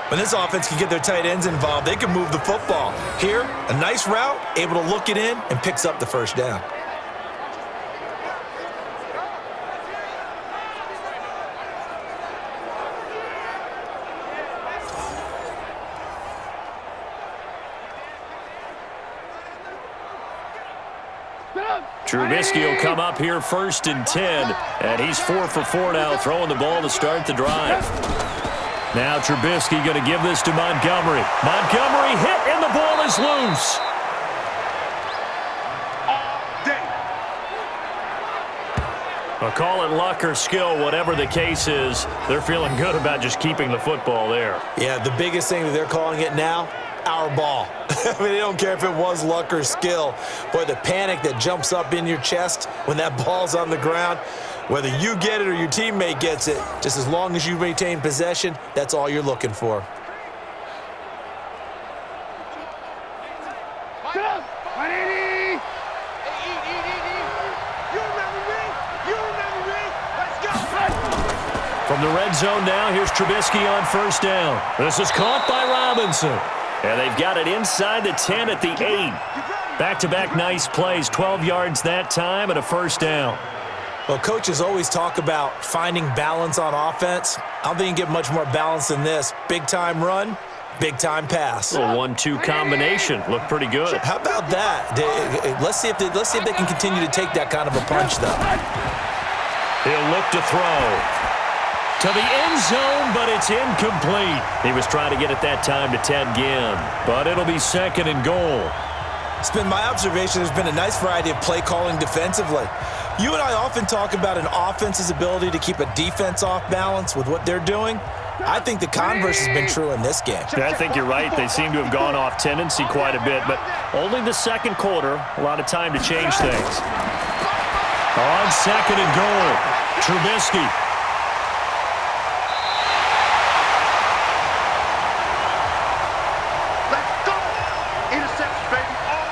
When this offense can get their tight ends involved, they can move the football. Here, a nice route, able to look it in, and picks up the first down. Trubisky will come up here 1st and 10, and he's 4 for 4 now, throwing the ball to start the drive. Now Trubisky going to give this to Montgomery. Montgomery hit, and the ball is loose. I'll call it luck or skill, whatever the case is. They're feeling good about just keeping the football there. Yeah, the biggest thing that they're calling it now, our ball. I mean, they don't care if it was luck or skill. Boy, the panic that jumps up in your chest when that ball's on the ground, whether you get it or your teammate gets it, just as long as you maintain possession, that's all you're looking for. From the red zone now, here's Trubisky on 1st down. This is caught by Robinson. And they've got it inside the 10 at the 8. Back-to-back nice plays, 12 yards that time and a 1st down. Well, coaches always talk about finding balance on offense. I don't think you can get much more balance than this. Big-time run, big-time pass. A 1-2 combination. Looked pretty good. How about that? Let's see if they can continue to take that kind of a punch, though. He'll look to throw. To the end zone, but it's incomplete. He was trying to get it that time to Ted Ginn, but it'll be 2nd and goal. It's been my observation there's been a nice variety of play calling defensively. You and I often talk about an offense's ability to keep a defense off balance with what they're doing. I think the converse has been true in this game. I think you're right. They seem to have gone off tendency quite a bit, but only the 2nd quarter, a lot of time to change things. On 2nd and goal, Trubisky.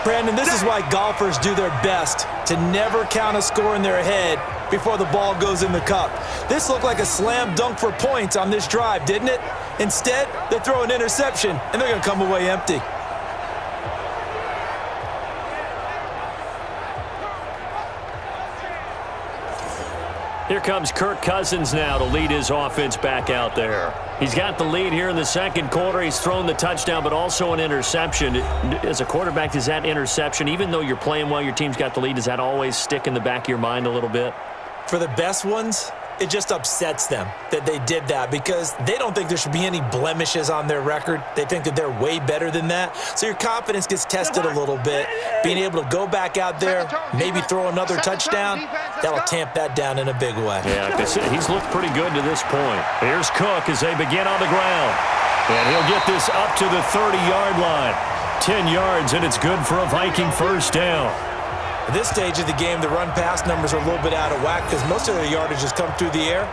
Brandon, this is why golfers do their best to never count a score in their head before the ball goes in the cup. This looked like a slam dunk for points on this drive, didn't it? Instead, they throw an interception, and they're going to come away empty. Here comes Kirk Cousins now to lead his offense back out there. He's got the lead here in the 2nd quarter. He's thrown the touchdown, but also an interception. As a quarterback, does that interception, even though you're playing well, your team's got the lead, does that always stick in the back of your mind a little bit? For the best ones, it just upsets them that they did that because they don't think there should be any blemishes on their record. They think that they're way better than that. So your confidence gets tested a little bit. Being able to go back out there, maybe throw another touchdown, that'll tamp that down in a big way. Yeah, like I said, he's looked pretty good to this point. Here's Cook as they begin on the ground. And he'll get this up to the 30-yard line. 10 yards, and it's good for a Viking 1st down. At this stage of the game, the run-pass numbers are a little bit out of whack because most of their yardage has come through the air.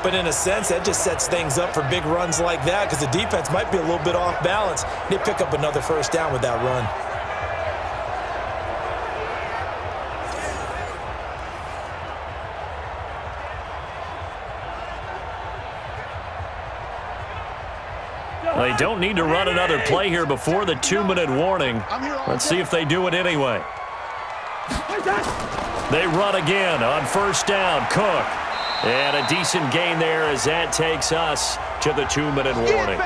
But in a sense, that just sets things up for big runs like that because the defense might be a little bit off balance. They pick up another 1st down with that run. They don't need to run another play here before the 2-minute warning. Let's see if they do it anyway. They run again on 1st down. Cook. And a decent gain there as that takes us to the 2-minute warning.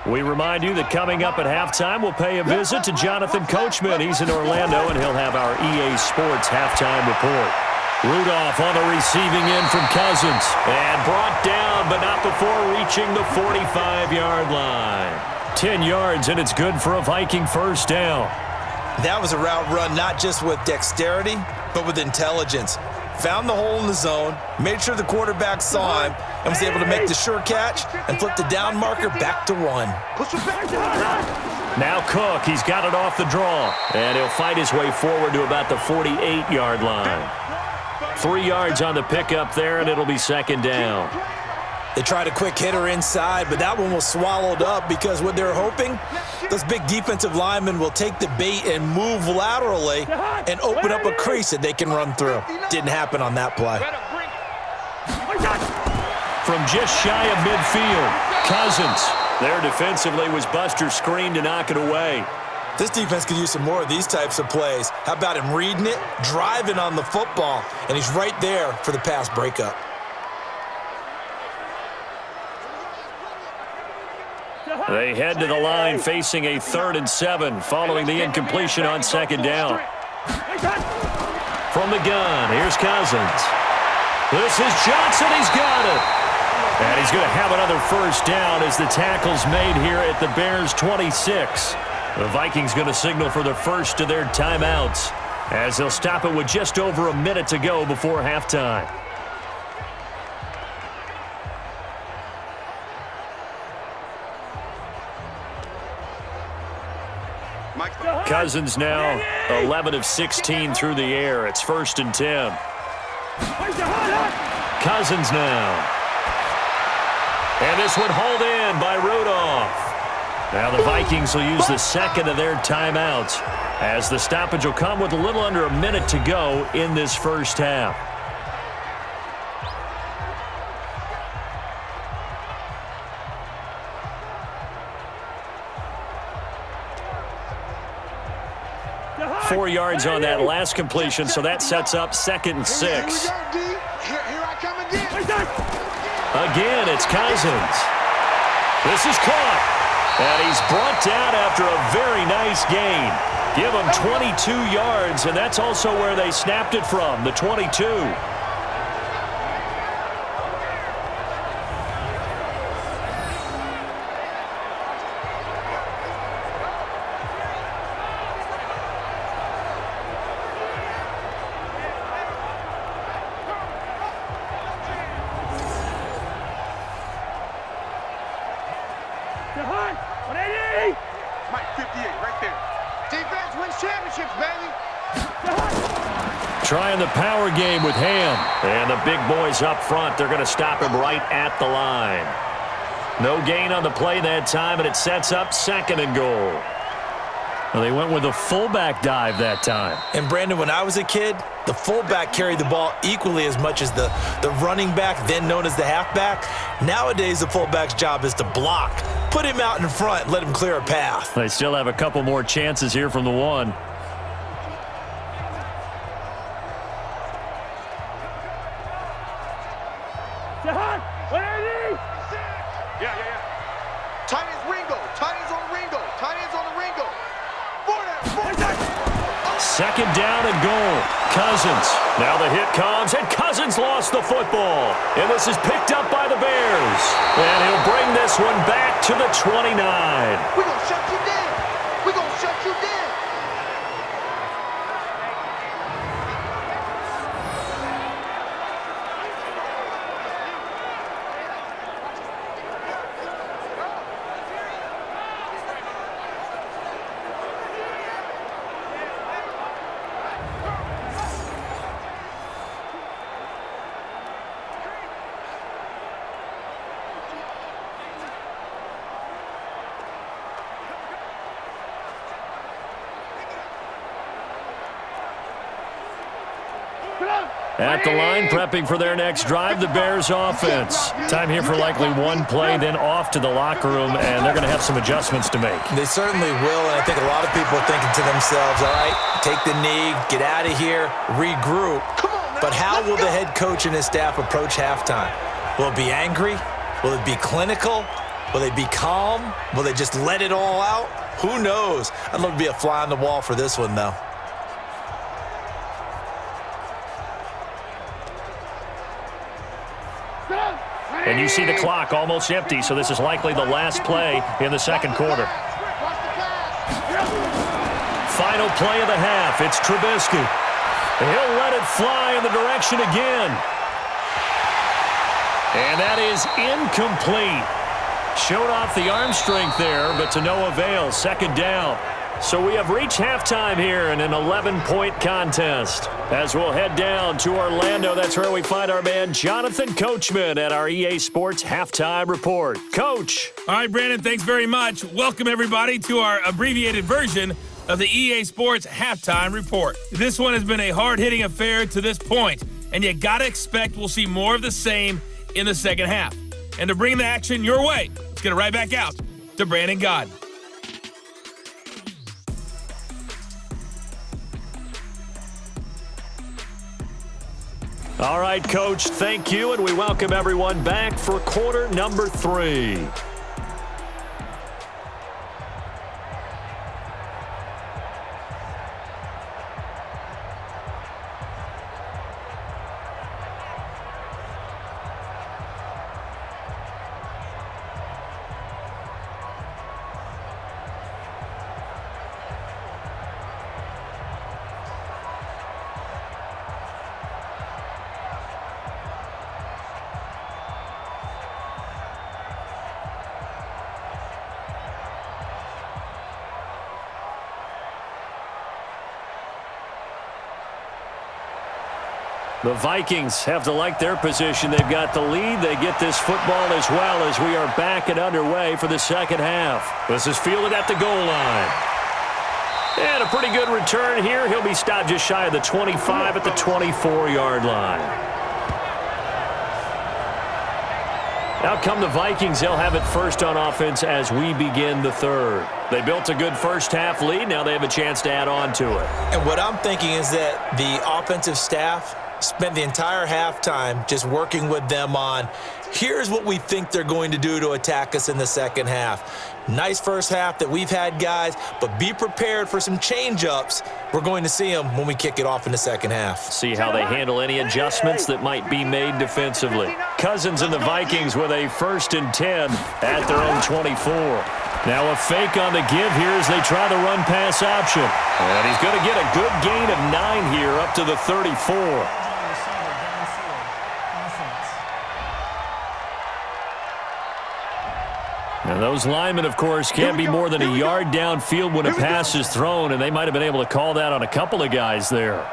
We remind you that coming up at halftime, we'll pay a visit to Jonathan Coachman. He's in Orlando, and he'll have our EA Sports halftime report. Rudolph on the receiving end from Cousins. And brought down, but not before reaching the 45-yard line. 10 yards, and it's good for a Viking 1st down. That was a route run not just with dexterity, but with intelligence. found the hole in the zone, made sure the quarterback saw him, and was able to make the sure catch and flip the down marker back to 1. Now Cook, he's got it off the draw, and he'll fight his way forward to about the 48-yard line. 3 yards on the pickup there, and it'll be second down. They tried a quick hitter inside, but that one was swallowed up because what they're hoping, those big defensive linemen will take the bait and move laterally and open up a crease that they can run through. Didn't happen on that play. From just shy of midfield, Cousins. There defensively was Buster screened to knock it away. This defense could use some more of these types of plays. How about him reading it, driving on the football, and he's right there for the pass breakup. They head to the line facing a 3rd and 7 following the incompletion on second down. From the gun, here's Cousins. This is Johnson, he's got it. And he's going to have another first down as the tackle's made here at the Bears' 26. The Vikings going to signal for the first of their timeouts as they'll stop it with just over a minute to go before halftime. Cousins now 11 of 16 through the air. It's 1st and 10. Cousins now. And this one hauled in by Rudolph. Now the Vikings will use the second of their timeouts as the stoppage will come with a little under a minute to go in this first half. Four yards on that last completion, so that sets up 2nd and 6. Again, it's Cousins. This is caught. And he's brought down after a very nice gain. Give him 22 yards, and that's also where they snapped it from, the 22. Mike 58 right there. Defense wins championships, baby. Trying the power game with Ham. And the big boys up front, they're going to stop him right at the line. No gain on the play that time, and it sets up 2nd and goal. Well, they went with a fullback dive that time. And, Brandon, when I was a kid, the fullback carried the ball equally as much as the running back, then known as the halfback. Nowadays, the fullback's job is to block. Put him out in front and let him clear a path. They still have a couple more chances here from the 1. Tight ends Ringo. Tight ends on Ringo. Tight ends on the Ringo. 2nd down and goal. Cousins. Now the hit comes, and Cousins lost the football. And this is picked up by the Bears. And he'll bring this one back to the 29. We're going to shut you down. We're going to shut you down. At the line, prepping for their next drive, the Bears offense. Time here for likely one play, then off to the locker room, and they're going to have some adjustments to make. They certainly will, and I think a lot of people are thinking to themselves, all right, take the knee, get out of here, regroup. But how will the head coach and his staff approach halftime? Will it be angry? Will it be clinical? Will they be calm? Will they just let it all out? Who knows? I'd love to be a fly on the wall for this one, though. And you see the clock almost empty, so this is likely the last play in the 2nd quarter. Final play of the half. It's Trubisky. He'll let it fly in the direction again. And that is incomplete. Showed off the arm strength there, but to no avail. Second down. So we have reached halftime here in an 11-point contest. As we'll head down to Orlando, that's where we find our man Jonathan Coachman at our EA Sports Halftime Report. Coach. All right, Brandon, thanks very much. Welcome, everybody, to our abbreviated version of the EA Sports Halftime Report. This one has been a hard-hitting affair to this point, and you got to expect we'll see more of the same in the second half. And to bring the action your way, let's get it right back out to Brandon Gaudin. All right, Coach, thank you, and we welcome everyone back for quarter number 3. The Vikings have to like their position. They've got the lead. They get this football as well as we are back and underway for the second half. This is fielded at the goal line. And a pretty good return here. He'll be stopped just shy of the 25 at the 24-yard line. Out come the Vikings. They'll have it first on offense as we begin the third. They built a good first-half lead. Now they have a chance to add on to it. And what I'm thinking is that the offensive staff spent the entire halftime just working with them on, here's what we think they're going to do to attack us in the second half. Nice first half that we've had, guys, but be prepared for some change-ups. We're going to see them when we kick it off in the second half. See how they handle any adjustments that might be made defensively. Cousins and the Vikings with a 1st and 10 at their own 24. Now a fake on the give here as they try the run-pass option. And he's going to get a good gain of 9 here up to the 34. And those linemen, of course, can't be more than a yard downfield when a pass is thrown, and they might have been able to call that on a couple of guys there.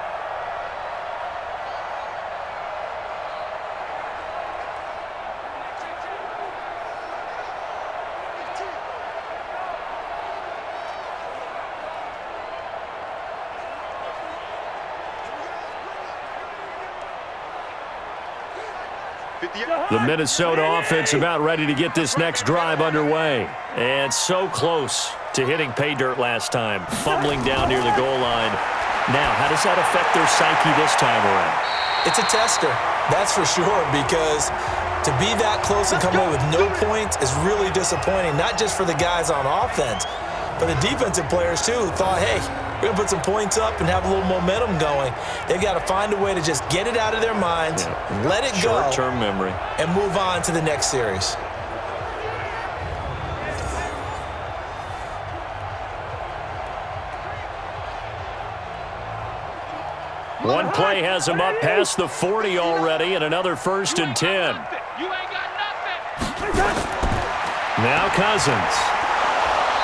The Minnesota offense about ready to get this next drive underway. And so close to hitting pay dirt last time, fumbling down near the goal line. Now, how does that affect their psyche this time around? It's a tester, that's for sure, because to be that close and come away with no points is really disappointing, not just for the guys on offense, but the defensive players, too, who thought, hey, we're going to put some points up and have a little momentum going. They've got to find a way to just get it out of their minds, let it go, short-term memory, and move on to the next series. One play has him up past the 40 already, and another 1st and 10. Now Cousins.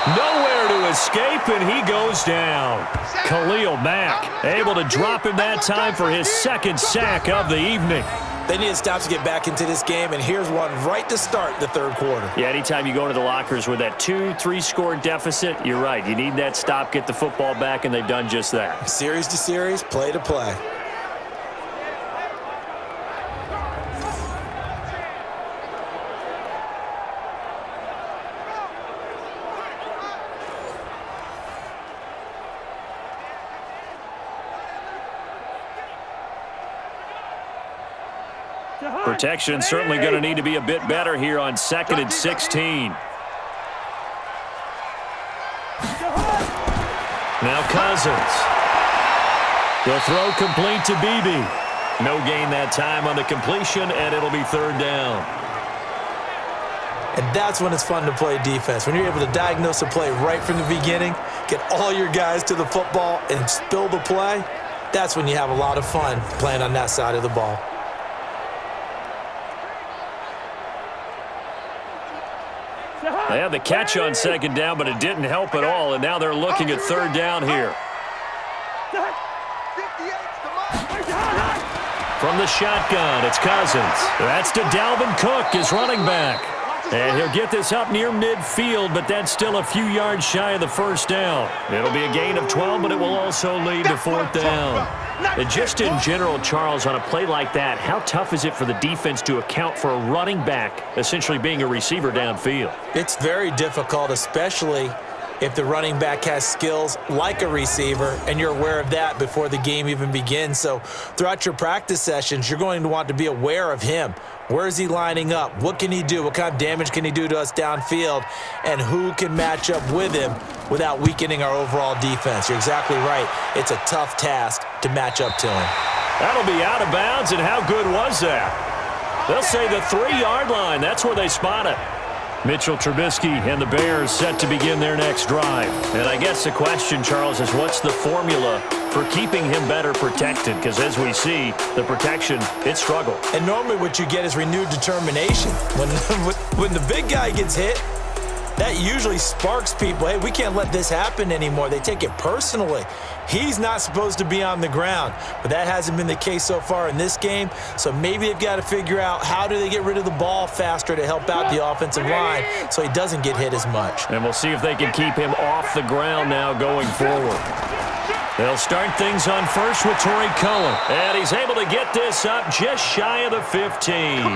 Nowhere to escape, and he goes down. Khalil Mack able to drop him that time for his 2nd sack of the evening. They need to stop to get back into this game, and here's one right to start the third quarter. Yeah, anytime you go into the lockers with that 2-3 score deficit, you're right. You need that stop, get the football back, and they've done just that. Series to series, play to play. Protection certainly going to need to be a bit better here on 2nd and 16. Now Cousins. The throw complete to Beebe. No gain that time on the completion, and it'll be 3rd down. And that's when it's fun to play defense. When you're able to diagnose a play right from the beginning, get all your guys to the football, and spill the play, That's when you have a lot of fun playing on that side of the ball. They had the catch on second down, but it didn't help at all, and now they're looking at third down here. From the shotgun, it's Cousins. That's to Dalvin Cook, his running back. And he'll get this up near midfield, but that's still a few yards shy of the first down. It'll be a gain of 12, but it will also lead to fourth down. And just in general, Charles, on a play like that, how tough is it for the defense to account for a running back essentially being a receiver downfield? It's very difficult, especially if the running back has skills like a receiver, and you're aware of that before the game even begins. So throughout your practice sessions, you're going to want to be aware of him. Where is he lining up? What can he do? What kind of damage can he do to us downfield? And who can match up with him without weakening our overall defense? You're exactly right. It's a tough task to match up to him. That'll be out of bounds, and how good was that? They'll say the 3-yard line. That's where they spot it. Mitchell Trubisky and the Bears set to begin their next drive. And I guess the question, Charles, is what's the formula for keeping him better protected? Because as we see, the protection, it struggled. And normally what you get is renewed determination. When the big guy gets hit, that usually sparks people. Hey, we can't let this happen anymore. They take it personally. He's not supposed to be on the ground, but that hasn't been the case so far in this game. So maybe they've got to figure out how do they get rid of the ball faster to help out the offensive line so he doesn't get hit as much. And we'll see if they can keep him off the ground now going forward. They'll start things on first with Torrey Cohen. And he's able to get this up just shy of the 15.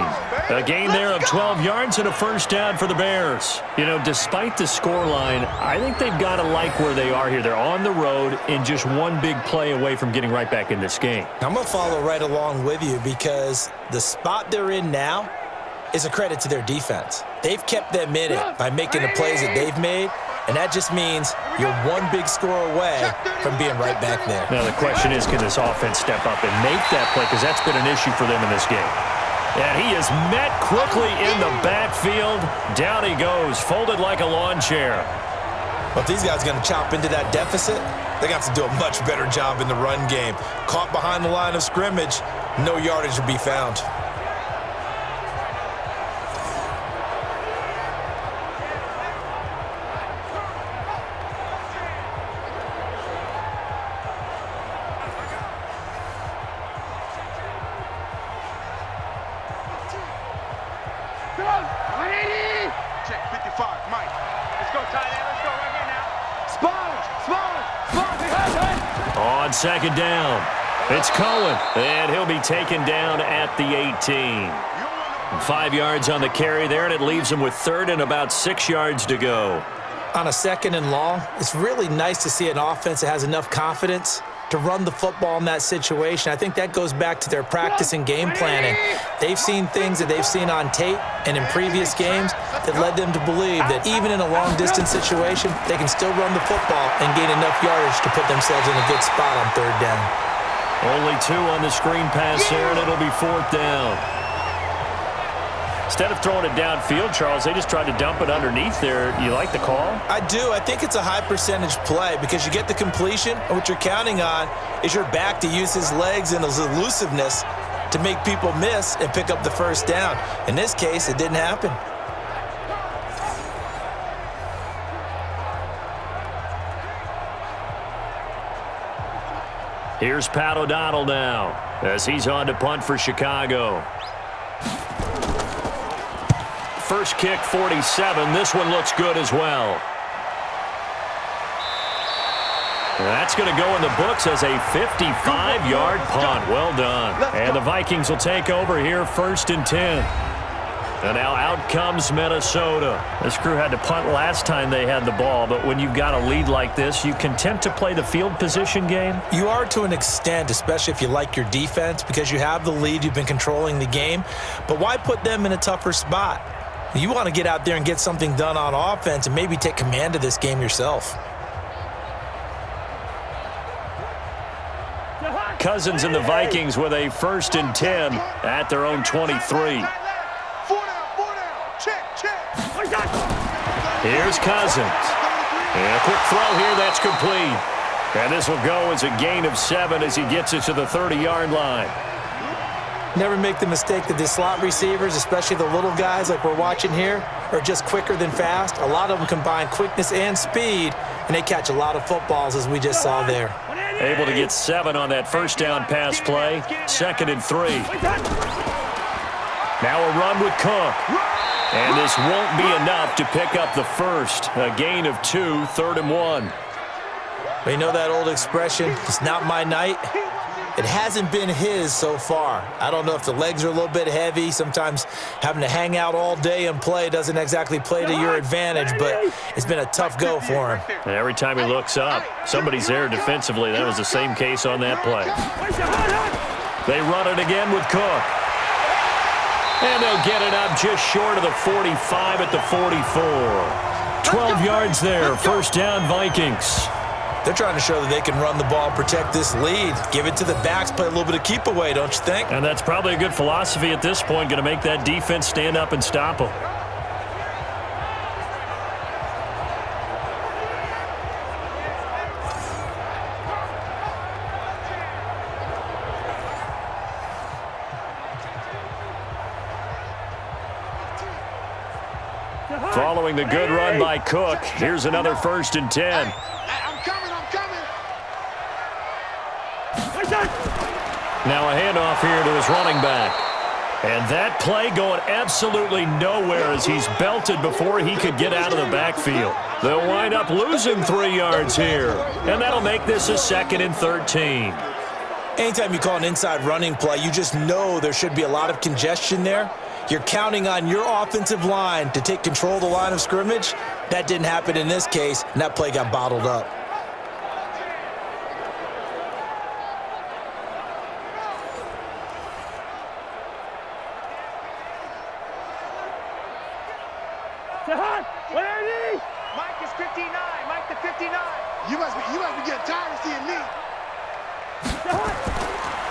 A gain there of 12 yards and a first down for the Bears. You know, despite the scoreline, I think they've got to like where they are here. They're on the road and just one big play away from getting right back in this game. I'm going to follow right along with you because the spot they're in now is a credit to their defense. They've kept them in it by making the plays that they've made. And that just means you're one big score away from being right back there. Now the question is, can this offense step up and make that play? Because that's been an issue for them in this game. And he is met quickly in the backfield. Down he goes, folded like a lawn chair. Well, if these guys are going to chop into that deficit, they're going to have to do a much better job in the run game. Caught behind the line of scrimmage, no yardage will be found. Check 55, Mike. Let's go, tight end. Let's go right here now. Sponge. On second down, it's Cohen, and he'll be taken down at the 18. 5 yards on the carry there, and it leaves him with third and about 6 yards to go. On a second and long, it's really nice to see an offense that has enough confidence to run the football in that situation. I think that goes back to their practice and game planning. They've seen things that they've seen on tape and in previous games that led them to believe that even in a long-distance situation, they can still run the football and gain enough yardage to put themselves in a good spot on third down. Only 2 on the screen pass there, and it'll be fourth down. Instead of throwing it downfield, Charles, they just tried to dump it underneath there. You like the call? I do. I think it's a high-percentage play because you get the completion, and what you're counting on is your back to use his legs and his elusiveness to make people miss and pick up the first down. In this case, it didn't happen. Here's Pat O'Donnell now as he's on to punt for Chicago. First kick, 47. This one looks good as well. That's going to go in the books as a 55-yard punt. Well done. And the Vikings will take over here, 1st and 10. And now out comes Minnesota. This crew had to punt last time they had the ball, but when you've got a lead like this, you content to play the field position game? You are to an extent, especially if you like your defense, because you have the lead, you've been controlling the game. But why put them in a tougher spot? You want to get out there and get something done on offense and maybe take command of this game yourself. Cousins and the Vikings with a 1st and 10 at their own 23. 4 down. Check. Here's Cousins. And a quick throw here, that's complete. And this will go as a gain of 7 as he gets it to the 30-yard line. Never make the mistake that the slot receivers, especially the little guys like we're watching here, are just quicker than fast. A lot of them combine quickness and speed, and they catch a lot of footballs, as we just saw there. Able to get 7 on that first down pass play. 2nd and 3. Now a run with Cook. And this won't be enough to pick up the first. A gain of 2, 3rd and 1. Well, you know that old expression, it's not my night? It hasn't been his so far. I don't know if the legs are a little bit heavy. Sometimes having to hang out all day and play doesn't exactly play to your advantage, but it's been a tough go for him. And every time he looks up, somebody's there defensively. That was the same case on that play. They run it again with Cook. And they'll get it up just short of the 45 at the 44. 12 yards there, first down Vikings. They're trying to show that they can run the ball, protect this lead, give it to the backs, play a little bit of keep away, don't you think? And that's probably a good philosophy at this point, going to make that defense stand up and stop them. Following the good run by Cook, here's another 1st and 10. Now a handoff here to his running back. And that play going absolutely nowhere as he's belted before he could get out of the backfield. They'll wind up losing 3 yards here. And that'll make this a 2nd and 13. Anytime you call an inside running play, you just know there should be a lot of congestion there. You're counting on your offensive line to take control of the line of scrimmage. That didn't happen in this case, and that play got bottled up. Mike is 59. Mike the 59. You must be getting tired of seeing me.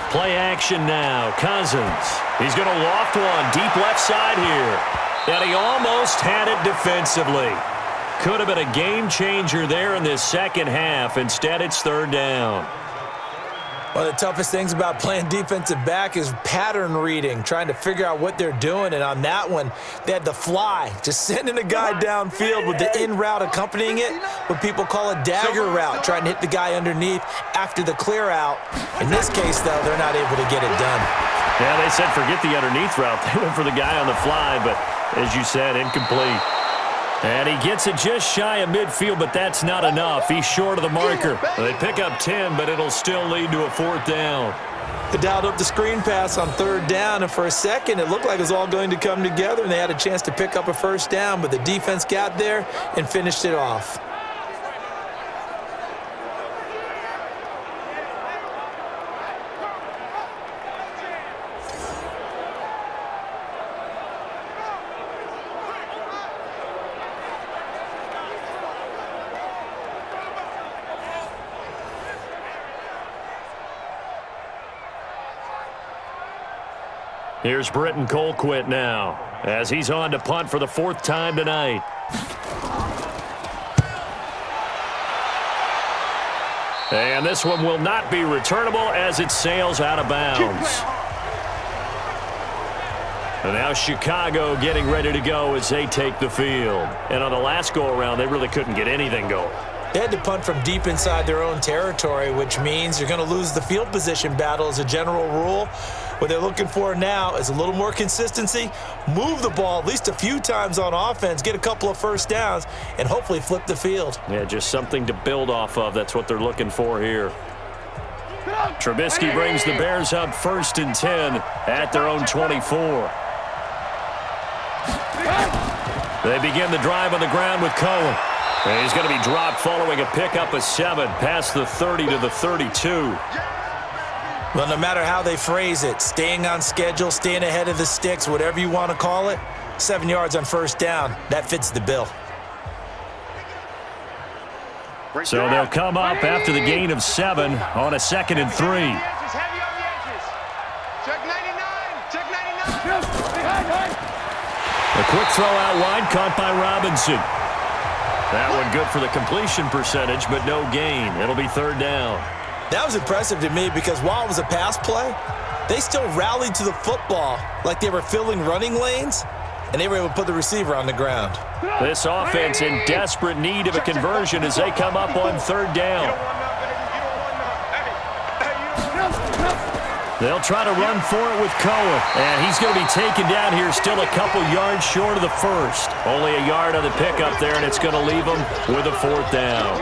Play action now. Cousins. He's going to loft one deep left side here. And he almost had it defensively. Could have been a game changer there in this second half. Instead, it's 3rd down. One of the toughest things about playing defensive back is pattern reading, trying to figure out what they're doing. And on that one, they had the fly, just sending a guy downfield with the in route accompanying it, what people call a dagger route, trying to hit the guy underneath after the clear out. In this case, though, they're not able to get it done. Yeah, they said forget the underneath route. They went for the guy on the fly, but as you said, incomplete. And he gets it just shy of midfield, but that's not enough. He's short of the marker. They pick up 10, but it'll still lead to a 4th down. They dialed up the screen pass on 3rd down, and for a second, it looked like it was all going to come together, and they had a chance to pick up a 1st down, but the defense got there and finished it off. Here's Britton Colquitt now as he's on to punt for the 4th time tonight. And this one will not be returnable as it sails out of bounds. And now Chicago getting ready to go as they take the field. And on the last go-around, they really couldn't get anything going. They had to punt from deep inside their own territory, which means you're going to lose the field position battle as a general rule. What they're looking for now is a little more consistency, move the ball at least a few times on offense, get a couple of 1st downs, and hopefully flip the field. Yeah, just something to build off of. That's what they're looking for here. Trubisky brings the Bears up 1st and 10 at their own 24. They begin the drive on the ground with Cohen. And he's going to be dropped following a pickup of 7 past the 30 to the 32. Well, no matter how they phrase it, staying on schedule, staying ahead of the sticks, whatever you want to call it, 7 yards on 1st down, that fits the bill. So they'll come up after the gain of 7 on a 2nd and 3. Check 99. Check 99. A quick throw out wide, caught by Robinson. That one good for the completion percentage, but no gain. It'll be third down. That was impressive to me because while it was a pass play, they still rallied to the football like they were filling running lanes, and they were able to put the receiver on the ground. This offense in desperate need of a conversion as they come up on third down. They'll try to run for it with Cohen, and he's going to be taken down here still a couple yards short of the first. Only a yard on the pickup there, and it's going to leave him with a fourth down.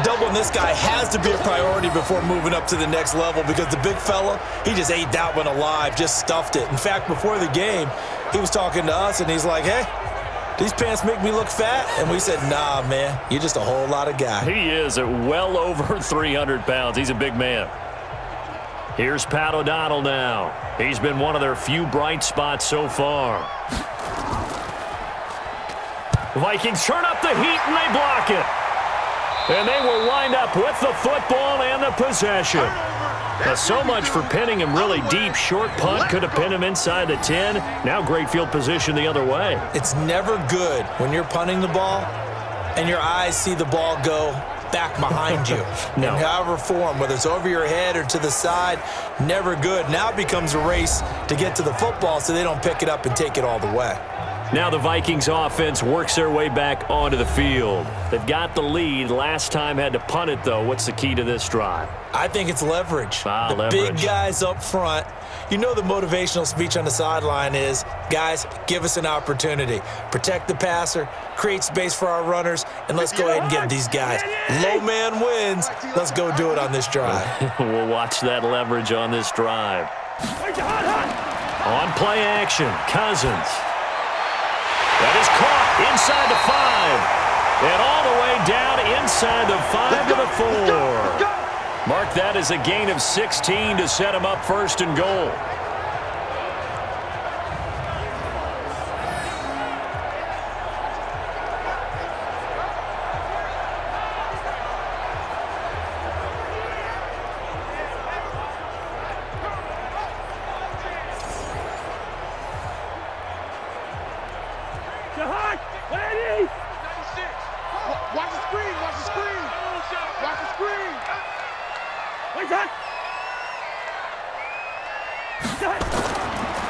Doubling this guy has to be a priority before moving up to the next level because the big fella, he just ate that one alive, just stuffed it. In fact, before the game, he was talking to us, and he's like, hey, these pants make me look fat? And we said, nah, man, you're just a whole lot of guy. He is at well over 300 pounds. He's a big man. Here's Pat O'Donnell now. He's been one of their few bright spots so far. Vikings turn up the heat, and they block it. And they will wind up with the football and the possession. Now, so much for pinning him really deep. Short punt could have pinned him inside the 10. Now great field position the other way. It's never good when you're punting the ball and your eyes see the ball go back behind you. No. In however form, whether it's over your head or to the side, never good. Now it becomes a race to get to the football so they don't pick it up and take it all the way. Now the Vikings offense works their way back onto the field. They've got the lead. Last time had to punt it, though. What's the key to this drive? I think it's leverage. The leverage. Big guys up front. You know the motivational speech on the sideline is, guys, give us an opportunity. Protect the passer, create space for our runners, and let's go ahead and get these guys. Low man wins. Let's go do it on this drive. We'll watch that leverage on this drive. On play action, Cousins. That is caught inside the 5. And all the way down inside the 5 to the 4. Mark that as a gain of 16 to set him up first and goal. Watch the screen, watch the screen. Watch the screen.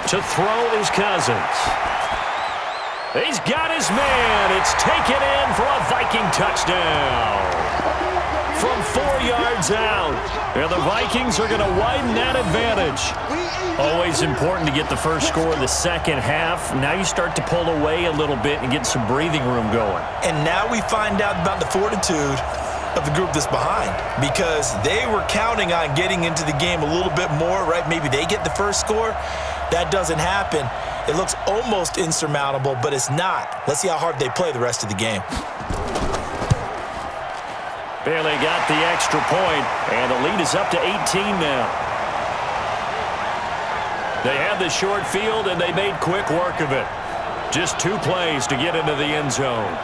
To throw is Cousins. He's got his man. It's taken in for a Viking touchdown. From 4 yards out. And the Vikings are going to widen that advantage. Always important to get the first score of the second half. Now you start to pull away a little bit and get some breathing room going. And now we find out about the fortitude of the group that's behind, because they were counting on getting into the game a little bit more, right? Maybe they get the first score. That doesn't happen. It looks almost insurmountable, but it's not. Let's see how hard they play the rest of the game. Bailey got the extra point, and the lead is up to 18 now. They had the short field, and they made quick work of it. Just 2 plays to get into the end zone.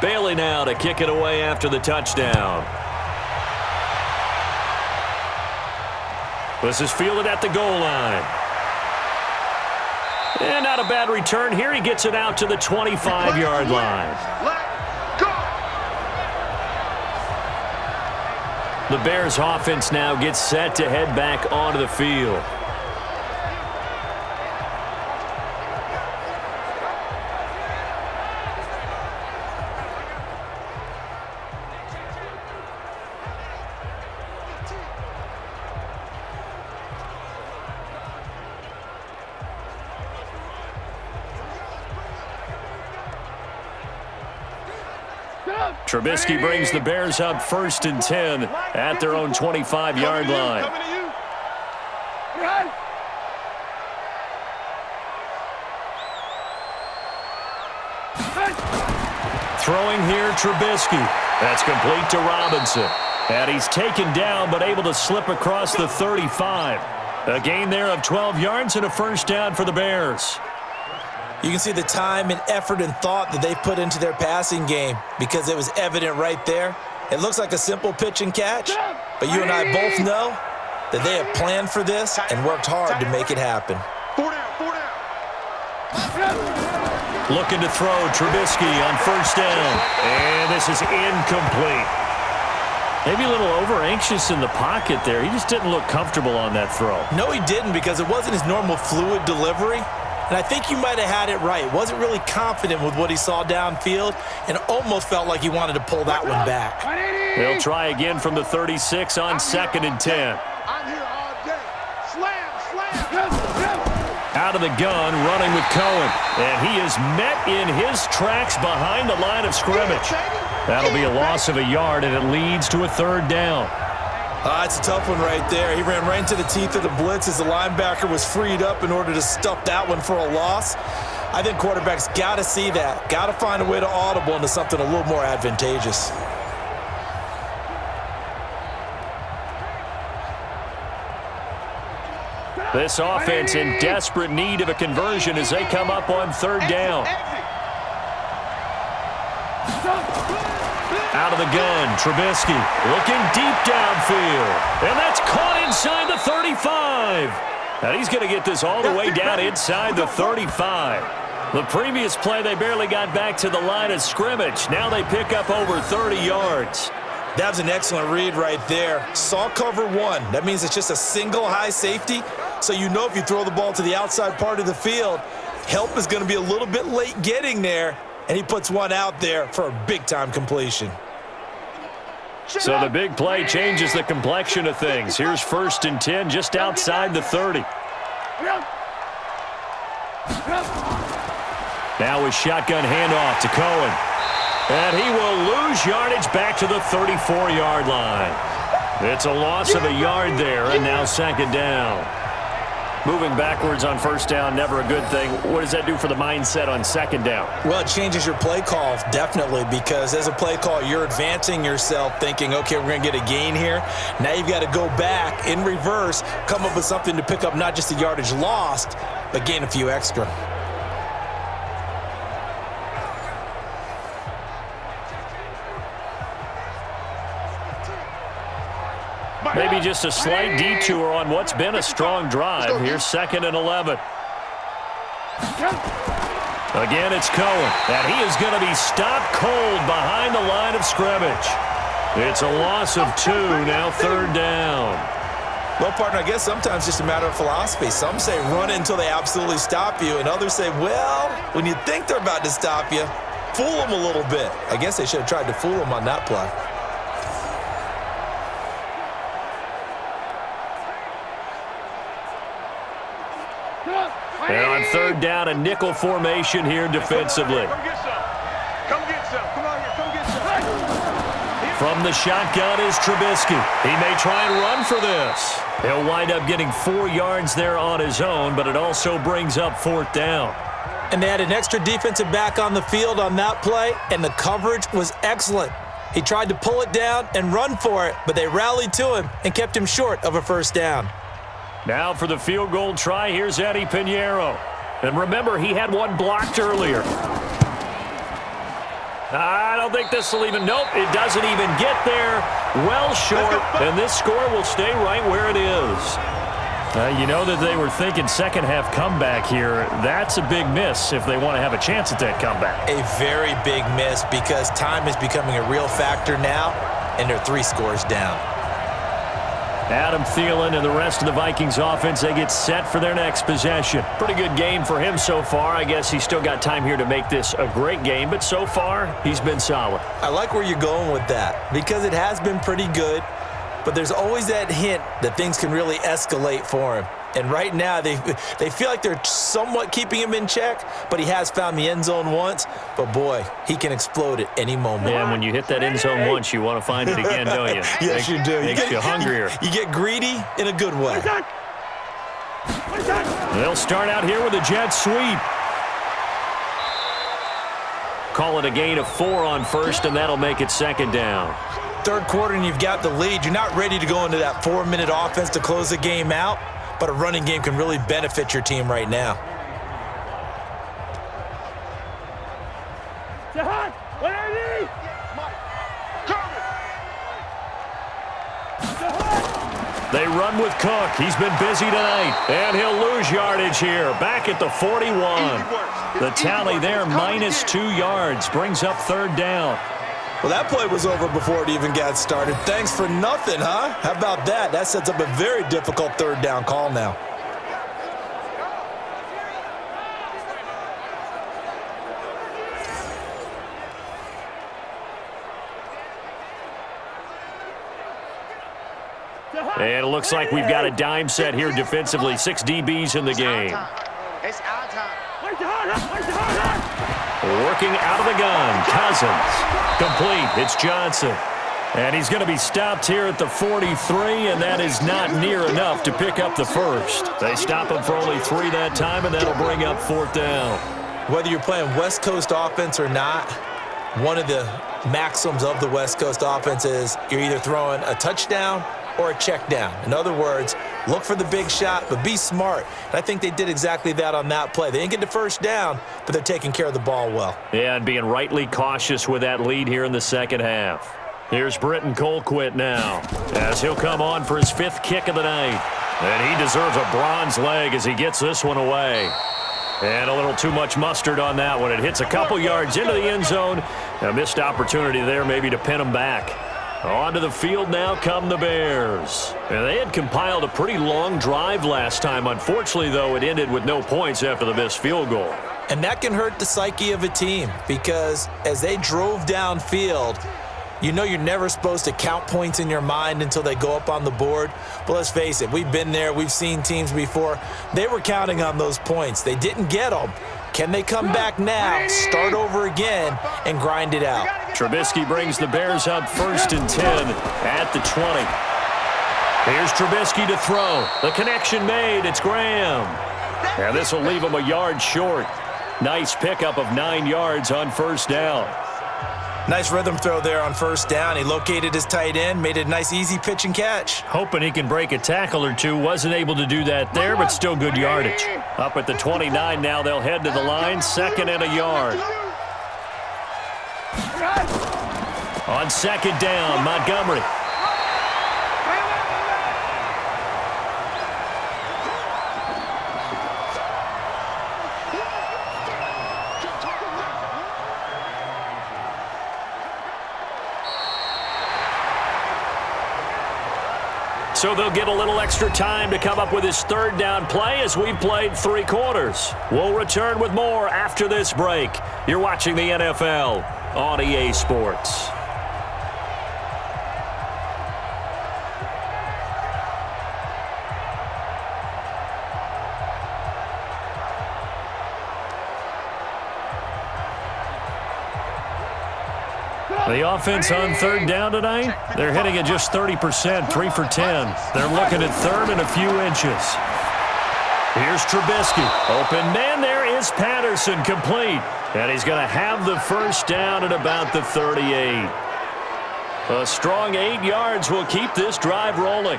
Bailey now to kick it away after the touchdown. This is fielded at the goal line. And not a bad return here. He gets it out to the 25-yard line. The Bears offense now gets set to head back onto the field. Trubisky brings the Bears up 1st and 10 at their own 25-yard line. Throwing here, Trubisky. That's complete to Robinson. And he's taken down, but able to slip across the 35. A gain there of 12 yards and a first down for the Bears. You can see the time and effort and thought that they put into their passing game because it was evident right there. It looks like a simple pitch and catch, but you and I both know that they have planned for this and worked hard to make it happen. 4 down. Looking to throw, Trubisky on first down. And this is incomplete. Maybe a little over-anxious in the pocket there. He just didn't look comfortable on that throw. No, he didn't, because it wasn't his normal fluid delivery. And I think you might have had it right. Wasn't really confident with what he saw downfield and almost felt like he wanted to pull that one back. They'll try again from the 36 on 2nd and 10. I'm here all day. Slam. Out of the gun, running with Cohen. And he is met in his tracks behind the line of scrimmage. That'll be a loss of a yard, and it leads to a 3rd down. It's a tough one right there. He ran right into the teeth of the blitz as the linebacker was freed up in order to stuff that one for a loss. I think quarterbacks got to see that. Got to find a way to audible into something a little more advantageous. This offense in desperate need of a conversion as they come up on 3rd down. Out of the gun, Trubisky looking deep downfield. And that's caught inside the 35. And he's going to get this all the way down inside the 35. The previous play, they barely got back to the line of scrimmage. Now they pick up over 30 yards. That was an excellent read right there. Saw cover 1. That means it's just a single high safety. So you know if you throw the ball to the outside part of the field, help is going to be a little bit late getting there. And he puts one out there for a big-time completion. So the big play changes the complexion of things. Here's 1st and 10 just outside the 30. Now a shotgun handoff to Cohen. And he will lose yardage back to the 34-yard line. It's a loss of a yard there, and now 2nd down. Moving backwards on 1st down, never a good thing. What does that do for the mindset on 2nd down? Well, it changes your play call, definitely, because as a play call, you're advancing yourself thinking, okay, we're going to get a gain here. Now you've got to go back in reverse, come up with something to pick up not just the yardage lost, but gain a few extra. Maybe just a slight detour on what's been a strong drive. Here's 2nd and 11. Again, it's Cohen, and he is going to be stopped cold behind the line of scrimmage. It's a loss of 2, now 3rd down. Well, partner, I guess sometimes it's just a matter of philosophy. Some say run until they absolutely stop you, and others say, well, when you think they're about to stop you, fool them a little bit. I guess they should have tried to fool them on that play. And on 3rd down, a nickel formation here defensively. Come get some. Come get some. Come on here. Come get some. From the shotgun is Trubisky. He may try and run for this. He'll wind up getting 4 yards there on his own, but it also brings up 4th down. And they had an extra defensive back on the field on that play, and the coverage was excellent. He tried to pull it down and run for it, but they rallied to him and kept him short of a 1st down. Now for the field goal try, here's Eddie Pinheiro. And remember, he had one blocked earlier. I don't think this will even, nope, it doesn't even get there. Well short, and this score will stay right where it is. You know that they were thinking second half comeback here. That's a big miss if they want to have a chance at that comeback. A very big miss because time is becoming a real factor now, and they're 3 scores down. Adam Thielen and the rest of the Vikings offense, they get set for their next possession. Pretty good game for him so far. I guess he's still got time here to make this a great game, but so far, he's been solid. I like where you're going with that because it has been pretty good, but there's always that hint that things can really escalate for him. And right now, they feel like they're somewhat keeping him in check, but he has found the end zone once. But, boy, he can explode at any moment. Yeah, and when you hit that end zone once, you want to find it again, don't you? Yes, you do. Makes you hungrier. You get greedy in a good way. They'll start out here with a jet sweep. Call it a gain of 4 on first, and that'll make it second down. Third quarter and you've got the lead. You're not ready to go into that 4-minute offense to close the game out, but a running game can really benefit your team right now. They run with Cook. He's been busy tonight, and he'll lose yardage here. Back at the 41. The tally there, minus 2 yards, brings up third down. Well, that play was over before it even got started. Thanks for nothing, huh? How about that? That sets up a very difficult third down call now. And it looks like we've got a dime set here defensively. 6 DBs in the game. It's our time. Working out of the gun, Cousins. Complete, it's Johnson. And he's going to be stopped here at the 43, and that is not near enough to pick up the first. They stop him for only 3 that time, and that'll bring up fourth down. Whether you're playing West Coast offense or not, one of the maxims of the West Coast offense is you're either throwing a touchdown or a check down. In other words, look for the big shot, but be smart. And I think they did exactly that on that play. They didn't get the first down, but they're taking care of the ball well. Yeah, and being rightly cautious with that lead here in the second half. Here's Britton Colquitt now, as he'll come on for his 5th kick of the night. And he deserves a bronze leg as he gets this one away. And a little too much mustard on that one. It hits a couple yards into the end zone. A missed opportunity there maybe to pin him back. Onto the field now come the Bears. And they had compiled a pretty long drive last time. Unfortunately, though, it ended with no points after the missed field goal. And that can hurt the psyche of a team because as they drove downfield, you know you're never supposed to count points in your mind until they go up on the board. But let's face it, we've been there. We've seen teams before. They were counting on those points. They didn't get them. Can they come back now, start over again, and grind it out? Trubisky brings the Bears up 1st and 10 at the 20. Here's Trubisky to throw. The connection made. It's Graham. And this will leave him a yard short. Nice pickup of 9 yards on first down. Nice rhythm throw there on first down. He located his tight end, made it a nice, easy pitch and catch. Hoping he can break a tackle or two. Wasn't able to do that there, but still good yardage. Up at the 29 now, they'll head to the line. 2nd and a yard. On 2nd down, Montgomery. So they'll get a little extra time to come up with his 3rd down play as we've played 3 quarters. We'll return with more after this break. You're watching the NFL on EA Sports. The offense on 3rd down tonight, they're hitting at just 30%, 3 for 10. They're looking at 3rd and a few inches. Here's Trubisky. Open man, there is Patterson, complete. And he's going to have the first down at about the 38. A strong 8 yards will keep this drive rolling.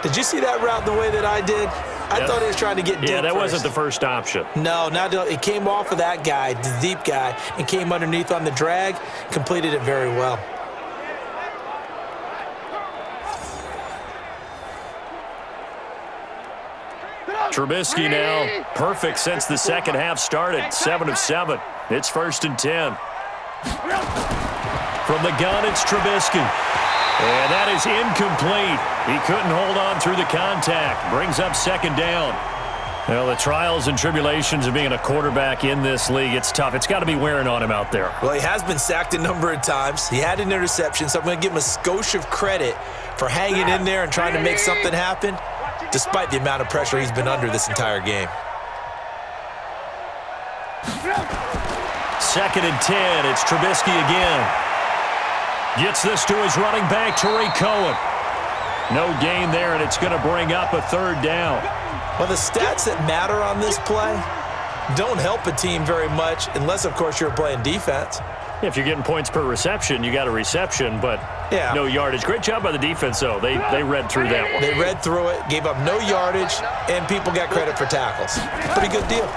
Did you see that route the way that I did? I thought he was trying to get deep. Yeah, that first. wasn't the first option. No, it came off of that guy, the deep guy, and came underneath on the drag, completed it very well. Trubisky now, perfect since the second half started, 7 of 7. It's 1st and 10. From the gun, it's Trubisky. And that is incomplete. He couldn't hold on through the contact. Brings up 2nd down. Well, the trials and tribulations of being a quarterback in this league, it's tough. It's got to be wearing on him out there. Well, he has been sacked a number of times. He had an interception, so I'm going to give him a skosh of credit for hanging in there and trying to make something happen, despite the amount of pressure he's been under this entire game. 2nd and 10. It's Trubisky again. Gets this to his running back, Tariq Cohen. No gain there, and it's going to bring up a 3rd down. Well, the stats that matter on this play, don't help a team very much unless, of course, you're playing defense. If you're getting points per reception, you got a reception, but no yardage. Great job by the defense, though. They read through that one. They read through it, gave up no yardage, and people got credit for tackles. Pretty good deal.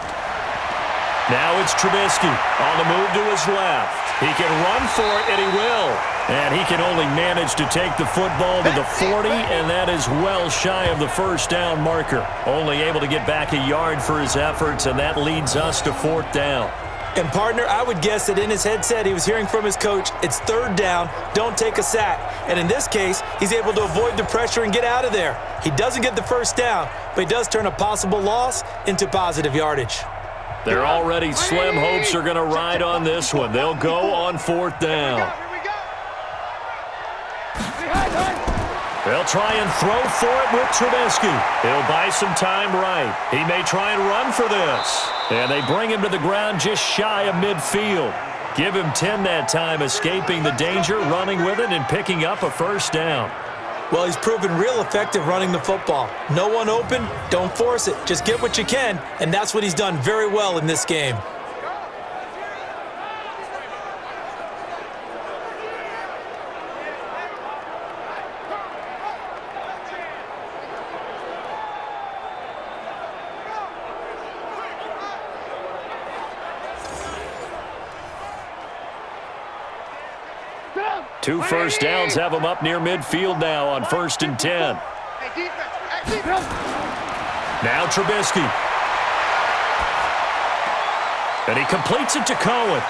Now it's Trubisky on the move to his left. He can run for it, and he will. And he can only manage to take the football to the 40, and that is well shy of the first down marker. Only able to get back a yard for his efforts, and that leads us to 4th down. And, partner, I would guess that in his headset he was hearing from his coach, it's 3rd down, don't take a sack. And in this case, he's able to avoid the pressure and get out of there. He doesn't get the first down, but he does turn a possible loss into positive yardage. Their already slim hopes are going to ride on this one. They'll go on 4th down. They'll try and throw for it with Trubisky. He'll buy some time right. He may try and run for this. And they bring him to the ground just shy of midfield. Give him 10 that time, escaping the danger, running with it, and picking up a first down. Well, he's proven real effective running the football. No one open, don't force it. Just get what you can, and that's what he's done very well in this game. Two first downs have him up near midfield now on 1st and 10. Now Trubisky. And he completes it to Cohen.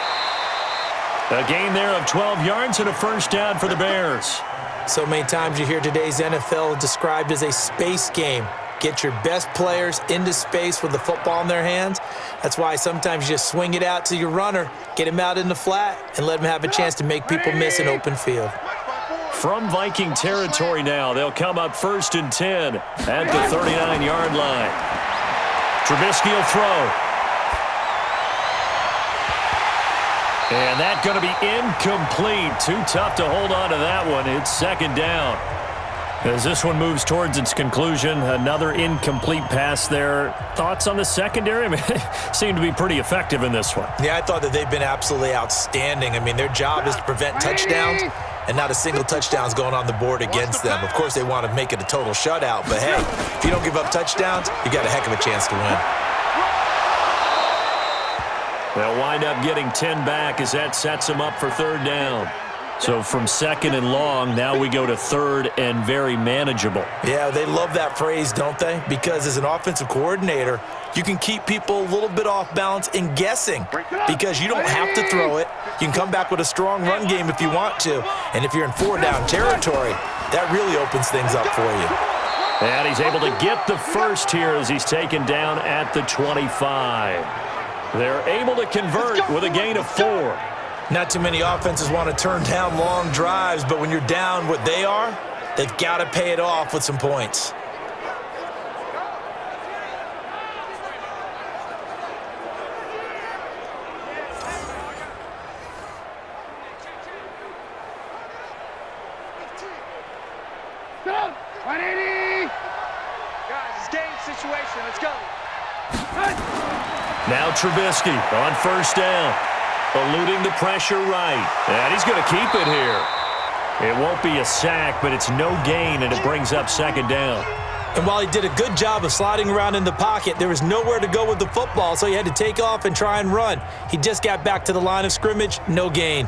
A gain there of 12 yards and a first down for the Bears. So many times you hear today's NFL described as a space game. Get your best players into space with the football in their hands. That's why sometimes you just swing it out to your runner, get him out in the flat, and let him have a chance to make people miss an open field. From Viking territory now, they'll come up 1st and 10 at the 39-yard line. Trubisky will throw. And that's going to be incomplete. Too tough to hold on to that one. It's 2nd down. As this one moves towards its conclusion, another incomplete pass there. Thoughts on the secondary? I mean, they seem to be pretty effective in this one. Yeah, I thought that they've been absolutely outstanding. I mean, their job is to prevent touchdowns, and not a single touchdown's going on the board against them. Of course, they want to make it a total shutout, but hey, if you don't give up touchdowns, you got a heck of a chance to win. They'll wind up getting 10 back as that sets them up for 3rd down. So from 2nd and long, now we go to 3rd and very manageable. Yeah, they love that phrase, don't they? Because as an offensive coordinator, you can keep people a little bit off balance and guessing because you don't have to throw it. You can come back with a strong run game if you want to. And if you're in 4-down territory, that really opens things up for you. And he's able to get the first here as he's taken down at the 25. They're able to convert with a gain of 4. Not too many offenses want to turn down long drives, but when you're down what they are, they've got to pay it off with some points. Guys, it's game situation. Let's go. Now Trubisky on 1st down. Eluding the pressure right. And he's going to keep it here. It won't be a sack, but it's no gain, and it brings up 2nd down. And while he did a good job of sliding around in the pocket, there was nowhere to go with the football, so he had to take off and try and run. He just got back to the line of scrimmage, no gain.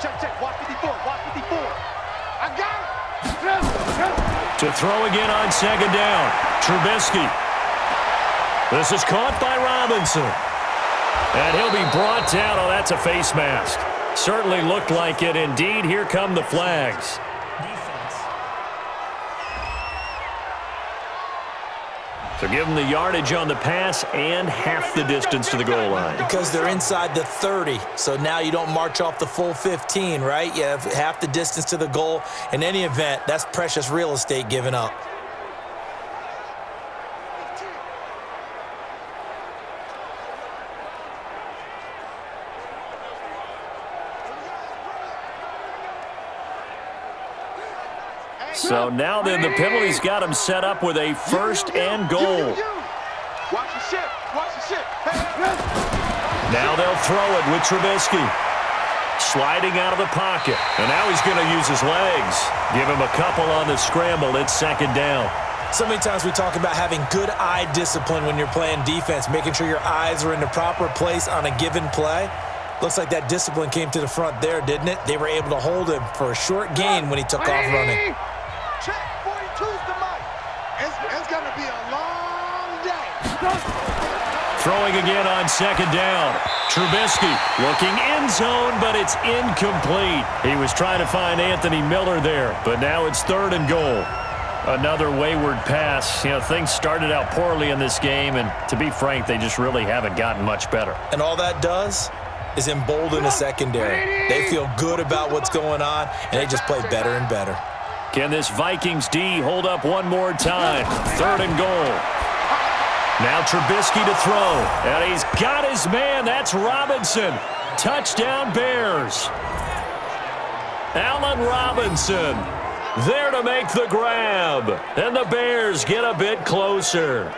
Check. Watch 54. I got it. To throw again on 2nd down. Trubisky. This is caught by Robinson. And he'll be brought down. Oh, that's a face mask. Certainly looked like it. Indeed, here come the flags. So give them the yardage on the pass and half the distance to the goal line. Because they're inside the 30, so now you don't march off the full 15, right? You have half the distance to the goal. In any event, that's precious real estate given up. So now then, the penalty's got him set up with a first and goal. Watch the ship. Watch the ship. Now they'll throw it with Trubisky. Sliding out of the pocket. And now he's going to use his legs. Give him a couple on the scramble. It's second down. So many times we talk about having good eye discipline when you're playing defense, making sure your eyes are in the proper place on a given play. Looks like that discipline came to the front there, didn't it? They were able to hold him for a short gain when he took off running. Check 42's the mic. It's going to be a long day. Throwing again on second down. Trubisky looking end zone, but it's incomplete. He was trying to find Anthony Miller there, but now it's third and goal. Another wayward pass. You know, things started out poorly in this game, and to be frank, they just really haven't gotten much better. And all that does is embolden the secondary. They feel good about what's going on, and they just play better and better. Can this Vikings D hold up one more time? Third and goal. Now Trubisky to throw, and he's got his man. That's Robinson. Touchdown Bears. Allen Robinson there to make the grab, and the Bears get a bit closer.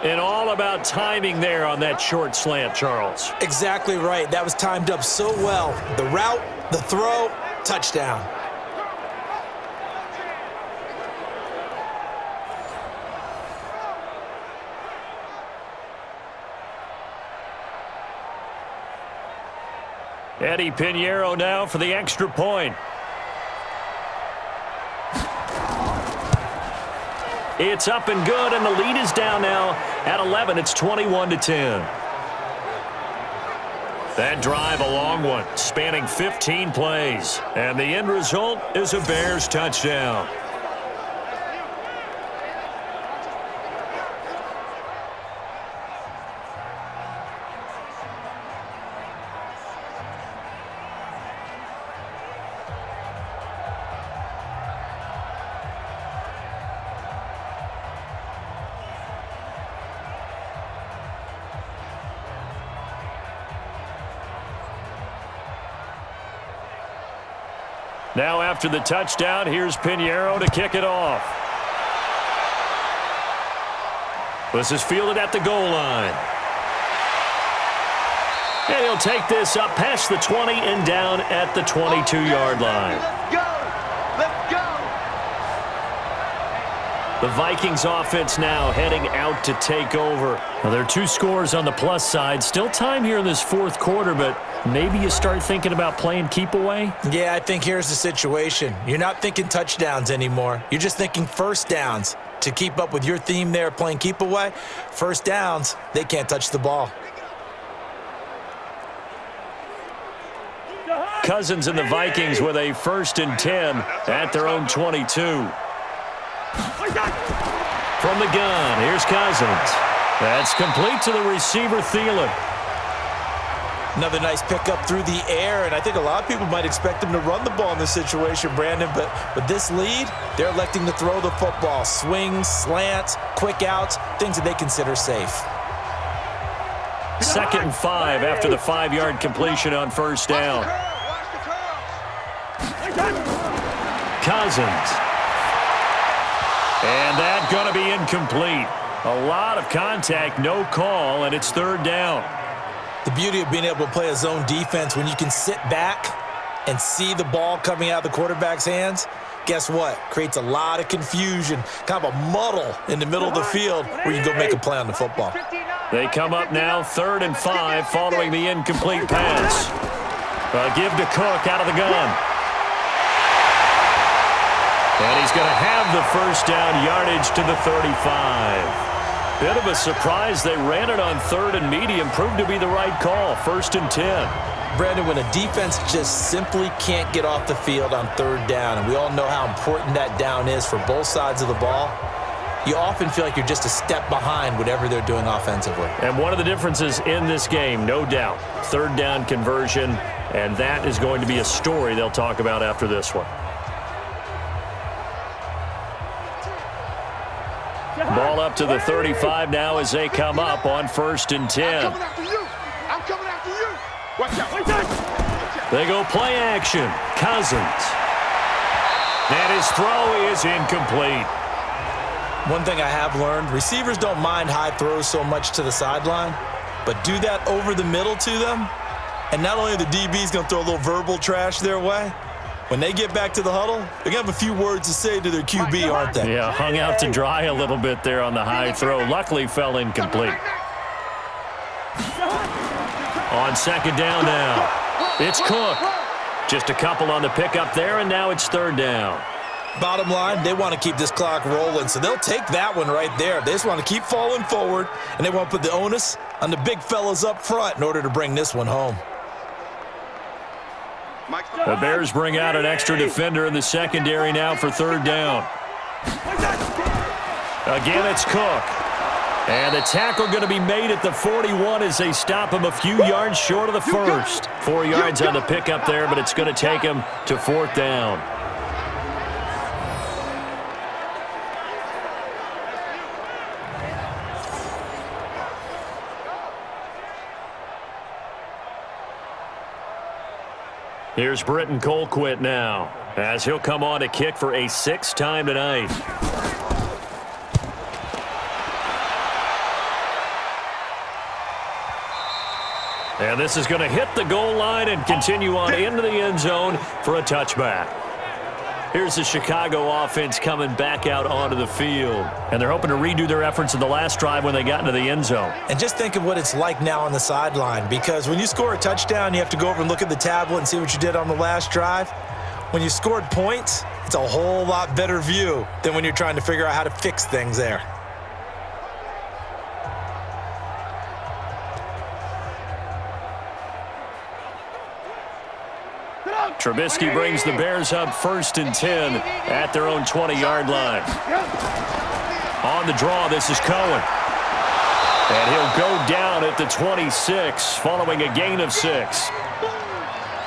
And all about timing there on that short slant, Charles. Exactly right. That was timed up so well. The route, the throw, touchdown. Eddie Pinheiro now for the extra point. It's up and good, and the lead is down now at 11. It's 21-10. That drive, a long one, spanning 15 plays. And the end result is a Bears touchdown. Now after the touchdown, here's Pinheiro to kick it off. This is fielded at the goal line. And he'll take this up past the 20 and down at the 22-yard line. Let's go. Let's go. The Vikings offense now heading out to take over. Now, there are two scores on the plus side. Still time here in this fourth quarter, but maybe you start thinking about playing keep away? Yeah, I think here's the situation. You're not thinking touchdowns anymore. You're just thinking first downs. To keep up with your theme there, playing keep away, first downs, they can't touch the ball. Cousins and the Vikings with a 1st and 10 at their own 22. From the gun, here's Cousins. That's complete to the receiver, Thielen. Another nice pickup through the air, and I think a lot of people might expect him to run the ball in this situation, Brandon, but with this lead, they're electing to throw the football. Swings, slants, quick outs, things that they consider safe. 2nd and 5 after the 5-yard completion on first down. Cousins. And that going to be incomplete. A lot of contact, no call, and it's 3rd down. The beauty of being able to play a zone defense when you can sit back and see the ball coming out of the quarterback's hands, guess what? Creates a lot of confusion, kind of a muddle in the middle of the field where you can go make a play on the football. They come up now 3rd and 5 following the incomplete pass. A give to Cook out of the gun. And he's going to have the first down, yardage to the 35. Bit of a surprise. They ran it on 3rd and medium. Proved to be the right call. 1st and 10. Brandon, when a defense just simply can't get off the field on 3rd down, and we all know how important that down is for both sides of the ball, you often feel like you're just a step behind whatever they're doing offensively. And one of the differences in this game, no doubt, 3rd down conversion, and that is going to be a story they'll talk about after this one. Ball up to the 35 now as they come up on 1st and 10. I'm coming after you. I'm coming after you. Watch out. They go play action. Cousins. And his throw is incomplete. One thing I have learned, receivers don't mind high throws so much to the sideline, but do that over the middle to them, and not only are the DBs going to throw a little verbal trash their way, when they get back to the huddle, they're going to have a few words to say to their QB, aren't they? Yeah, hung out to dry a little bit there on the high throw. Luckily fell incomplete. On second down now, it's Cook. Just a couple on the pickup there, and now it's third down. Bottom line, they want to keep this clock rolling, so they'll take that one right there. They just want to keep falling forward, and they want to put the onus on the big fellas up front in order to bring this one home. The Bears bring out an extra defender in the secondary now for third down. Again, it's Cook. And the tackle going to be made at the 41 as they stop him a few yards short of the first. 4 yards on the pickup there, but it's going to take him to fourth down. Here's Britton Colquitt now, as he'll come on to kick for a sixth time tonight. And this is going to hit the goal line and continue on into the end zone for a touchback. Here's the Chicago offense coming back out onto the field. And they're hoping to redo their efforts in the last drive when they got into the end zone. And just think of what it's like now on the sideline, because when you score a touchdown, you have to go over and look at the tablet and see what you did on the last drive. When you scored points, it's a whole lot better view than when you're trying to figure out how to fix things there. Trubisky brings the Bears up 1st and 10 at their own 20-yard line. On the draw, this is Cohen. And he'll go down at the 26 following a gain of 6.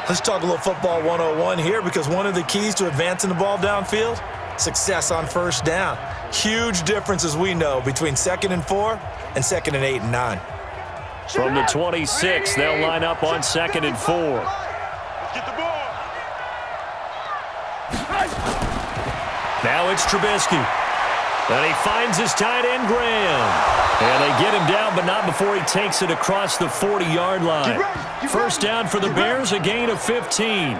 Let's talk a little football 101 here, because one of the keys to advancing the ball downfield, success on first down. Huge difference, as we know, between 2nd and 4 and 2nd and 8 and 9. From the 26, they'll line up on 2nd and 4. Now it's Trubisky. And he finds his tight end, Graham. And they get him down, but not before he takes it across the 40-yard line. First down for the Bears, a gain of 15.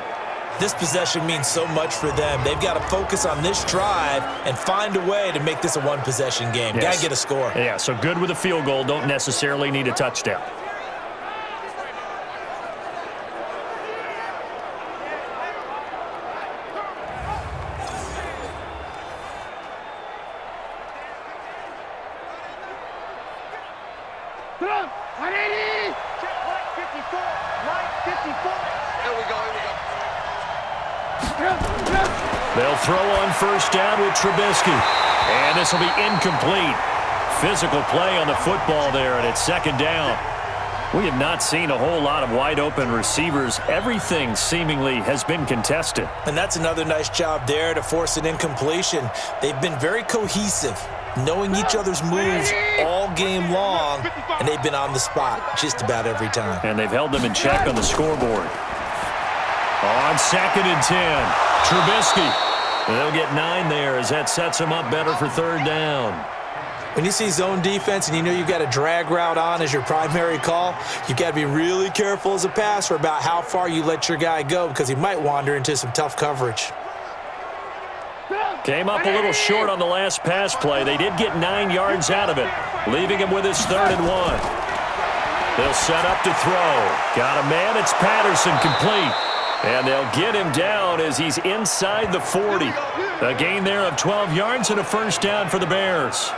This possession means so much for them. They've got to focus on this drive and find a way to make this a one-possession game. Yes. Got to get a score. Yeah, so good with a field goal. Don't necessarily need a touchdown. They'll throw on first down with Trubisky. And this will be incomplete. Physical play on the football there, and it's 2nd down. We have not seen a whole lot of wide-open receivers. Everything seemingly has been contested. And that's another nice job there to force an incompletion. They've been very cohesive, knowing each other's moves all game long, and they've been on the spot just about every time. And they've held them in check on the scoreboard. On 2nd and 10, Trubisky. They'll get 9 there as that sets them up better for third down. When you see zone defense and you know you've got a drag route on as your primary call, you've got to be really careful as a passer about how far you let your guy go, because he might wander into some tough coverage. Came up a little short on the last pass play. They did get 9 yards out of it, leaving him with his 3rd and 1. They'll set up to throw. Got a man. It's Patterson, complete. And they'll get him down as he's inside the 40. A gain there of 12 yards and a first down for the Bears.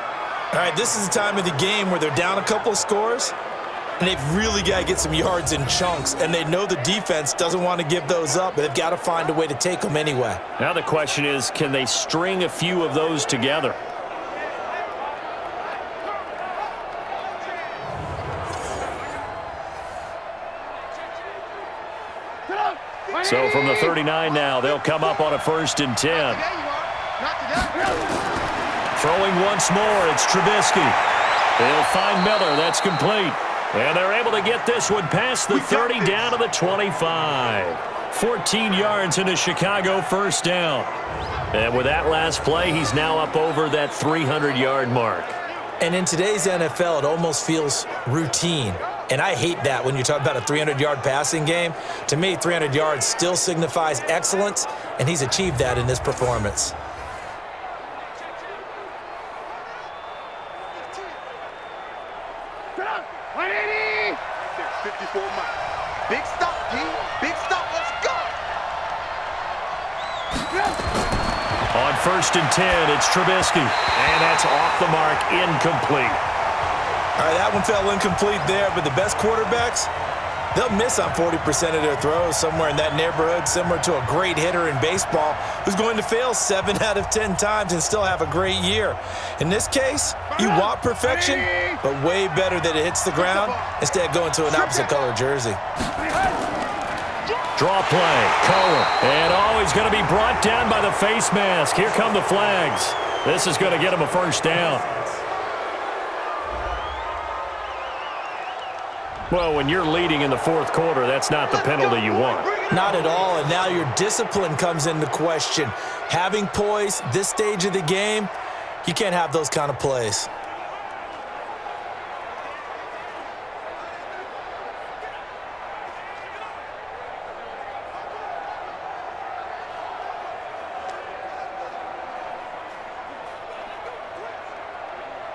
All right, this is the time of the game where they're down a couple of scores, and they've really got to get some yards in chunks, and they know the defense doesn't want to give those up, but they've got to find a way to take them anyway. Now the question is, can they string a few of those together? So from the 39 now, they'll come up on a 1st and 10. Throwing once more, it's Trubisky. They'll find Miller. That's complete. And they're able to get this one past the 30 down to the 25. 14 yards into Chicago, first down. And with that last play, he's now up over that 300-yard mark. And in today's NFL, it almost feels routine. And I hate that when you talk about a 300-yard passing game. To me, 300 yards still signifies excellence, and he's achieved that in this performance. There's 54 miles. Big stop, G. Big stop. Let's go. On 1st and 10, it's Trubisky. And that's off the mark, incomplete. All right, that one fell incomplete there, but the best quarterbacks, they'll miss on 40% of their throws, somewhere in that neighborhood, similar to a great hitter in baseball who's going to fail 7 out of 10 times and still have a great year. In this case, you want perfection, but way better that it hits the ground instead of going to an opposite color jersey. Draw play, Cohen. And he's going to be brought down by the face mask. Here come the flags. This is going to get him a first down. Well, when you're leading in the 4th quarter, that's not the penalty you want. Not at all, and now your discipline comes into question. Having poise this stage of the game, you can't have those kind of plays.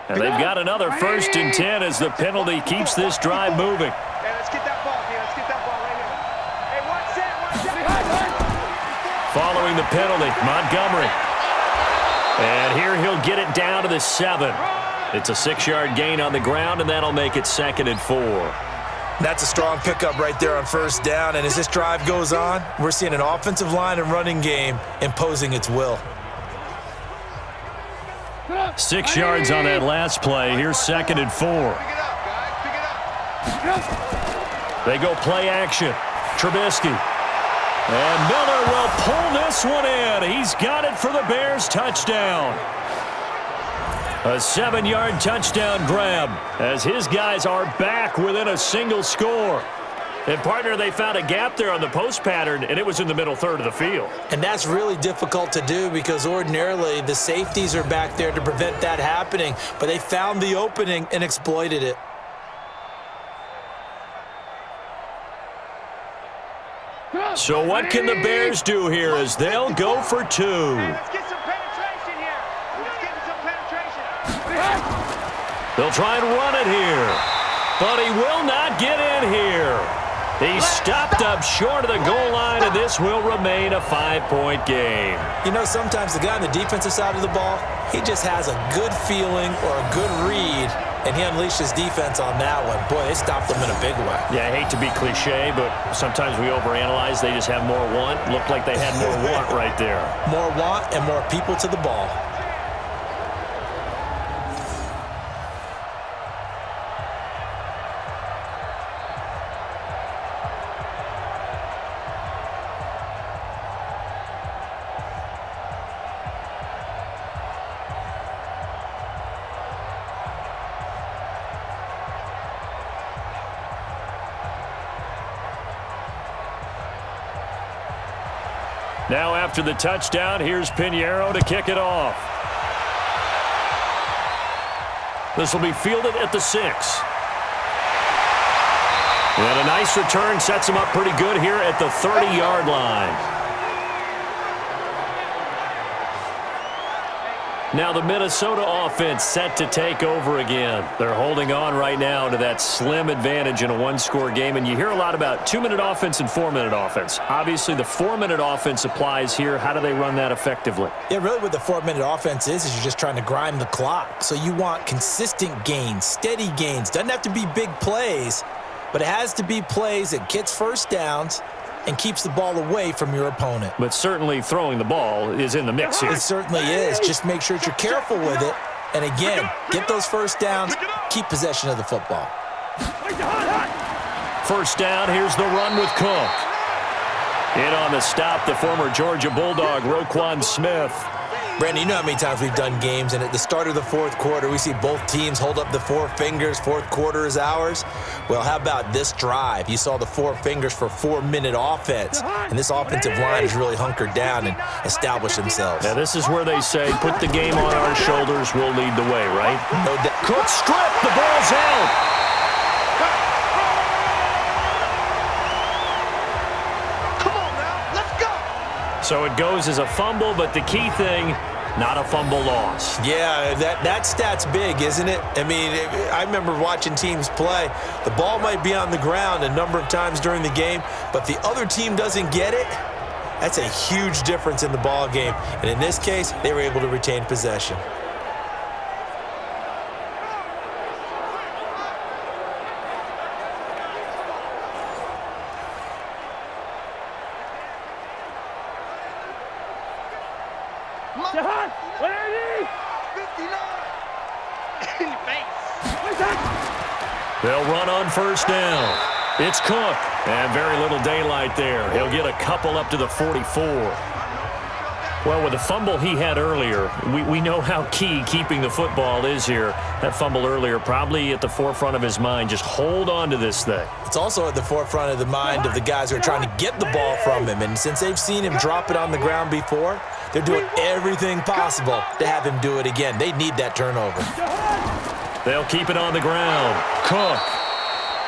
And they've got another 1st and 10 as the penalty keeps this drive moving. Hey, let's get that ball here. Let's get that ball right here. Hey, one set. Following the penalty, Montgomery. And here he'll get it down to the 7. It's a 6-yard gain on the ground, and that'll make it 2nd and 4. That's a strong pickup right there on 1st down, and as this drive goes on, we're seeing an offensive line and running game imposing its will. 6 yards on that last play. Here's 2nd and 4. They go play action. Trubisky. And Miller will pull this one in. He's got it for the Bears touchdown. A 7-yard touchdown grab as his guys are back within a single score. And, partner, they found a gap there on the post pattern, and it was in the middle third of the field. And that's really difficult to do because ordinarily the safeties are back there to prevent that happening, but they found the opening and exploited it. So what can the Bears do here as they'll go for 2? Let's get some penetration here. Let's get some penetration. They'll try and run it here, but he will not get in here. He's stopped up short of the goal line, and this will remain a 5-point game. You know, sometimes the guy on the defensive side of the ball, he just has a good feeling or a good read, and he unleashed his defense on that one. Boy, they stopped him in a big way. Yeah, I hate to be cliche, but sometimes we overanalyze. They just have more want. Looked like they had more want right there. More want and more people to the ball. Now after the touchdown, here's Pinheiro to kick it off. This will be fielded at the 6. And a nice return sets him up pretty good here at the 30-yard line. Now the Minnesota offense set to take over again. They're holding on right now to that slim advantage in a one-score game. And you hear a lot about 2-minute offense and 4-minute offense. Obviously, the 4-minute offense applies here. How do they run that effectively? Yeah, really what the 4-minute offense is you're just trying to grind the clock. So you want consistent gains, steady gains. Doesn't have to be big plays, but it has to be plays that gets first downs and keeps the ball away from your opponent. But certainly throwing the ball is in the mix here. It certainly is. Just make sure that you're careful with it. And again, get those first downs, keep possession of the football. First down, here's the run with Cook. In on the stop, the former Georgia Bulldog, Roquan Smith. Brandon, you know how many times we've done games, and at the start of the fourth quarter, we see both teams hold up the four fingers, fourth quarter is ours. Well, how about this drive? You saw the four fingers for 4-minute offense, and this offensive line has really hunkered down and established themselves. Now, this is where they say, put the game on our shoulders, we'll lead the way, right? No doubt. Cook strip, the ball's out. So it goes as a fumble, but the key thing, not a fumble loss. Yeah, that stat's big, isn't it? I mean, I remember watching teams play. The ball might be on the ground a number of times during the game, but the other team doesn't get it. That's a huge difference in the ball game. And in this case, they were able to retain possession. They'll run on first down. It's Cook, and very little daylight there. He'll get a couple up to the 44. Well, with the fumble he had earlier, we know how key keeping the football is here. That fumble earlier probably at the forefront of his mind. Just hold on to this thing. It's also at the forefront of the mind of the guys who are trying to get the ball from him. And since they've seen him drop it on the ground before, they're doing everything possible to have him do it again. They need that turnover. They'll keep it on the ground. Cook,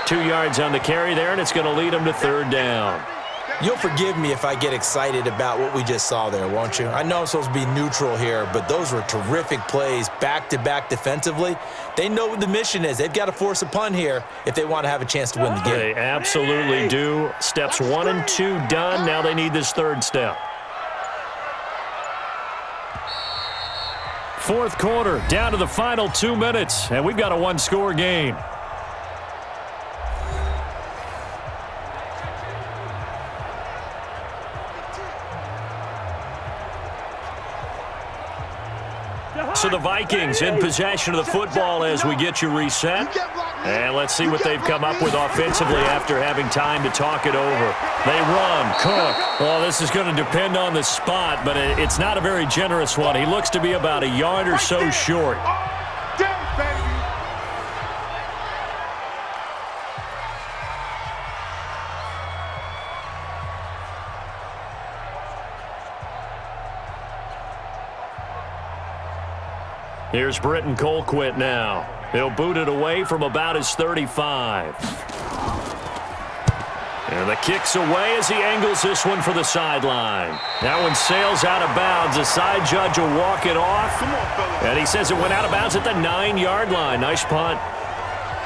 2 yards on the carry there, and it's going to lead them to third down. You'll forgive me if I get excited about what we just saw there, won't you? I know I'm supposed to be neutral here, but those were terrific plays back-to-back defensively. They know what the mission is. They've got to force a punt here if they want to have a chance to win the game. They absolutely do. Steps 1 and 2 done. Now they need this third step. Fourth quarter, down to the final 2 minutes, and we've got a one-score game. So the Vikings in possession of the football as we get you reset. And let's see what they've come up with offensively after having time to talk it over. They run. Cook. Well, this is going to depend on the spot, but it's not a very generous one. He looks to be about a yard or so short. Here's Britton Colquitt now. He'll boot it away from about his 35. And the kick's away as he angles this one for the sideline. That one sails out of bounds. The side judge will walk it off. And he says it went out of bounds at the 9-yard line. Nice punt.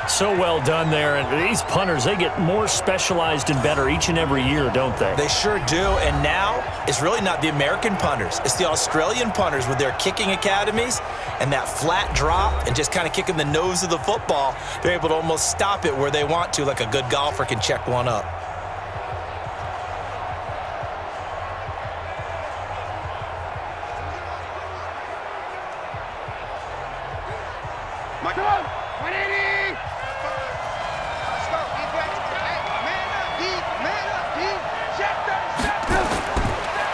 So well done there. And these punters, they get more specialized and better each and every year, don't they? They sure do. And now it's really not the American punters. It's the Australian punters with their kicking academies and that flat drop and just kind of kicking the nose of the football. They're able to almost stop it where they want to, like a good golfer can check one up.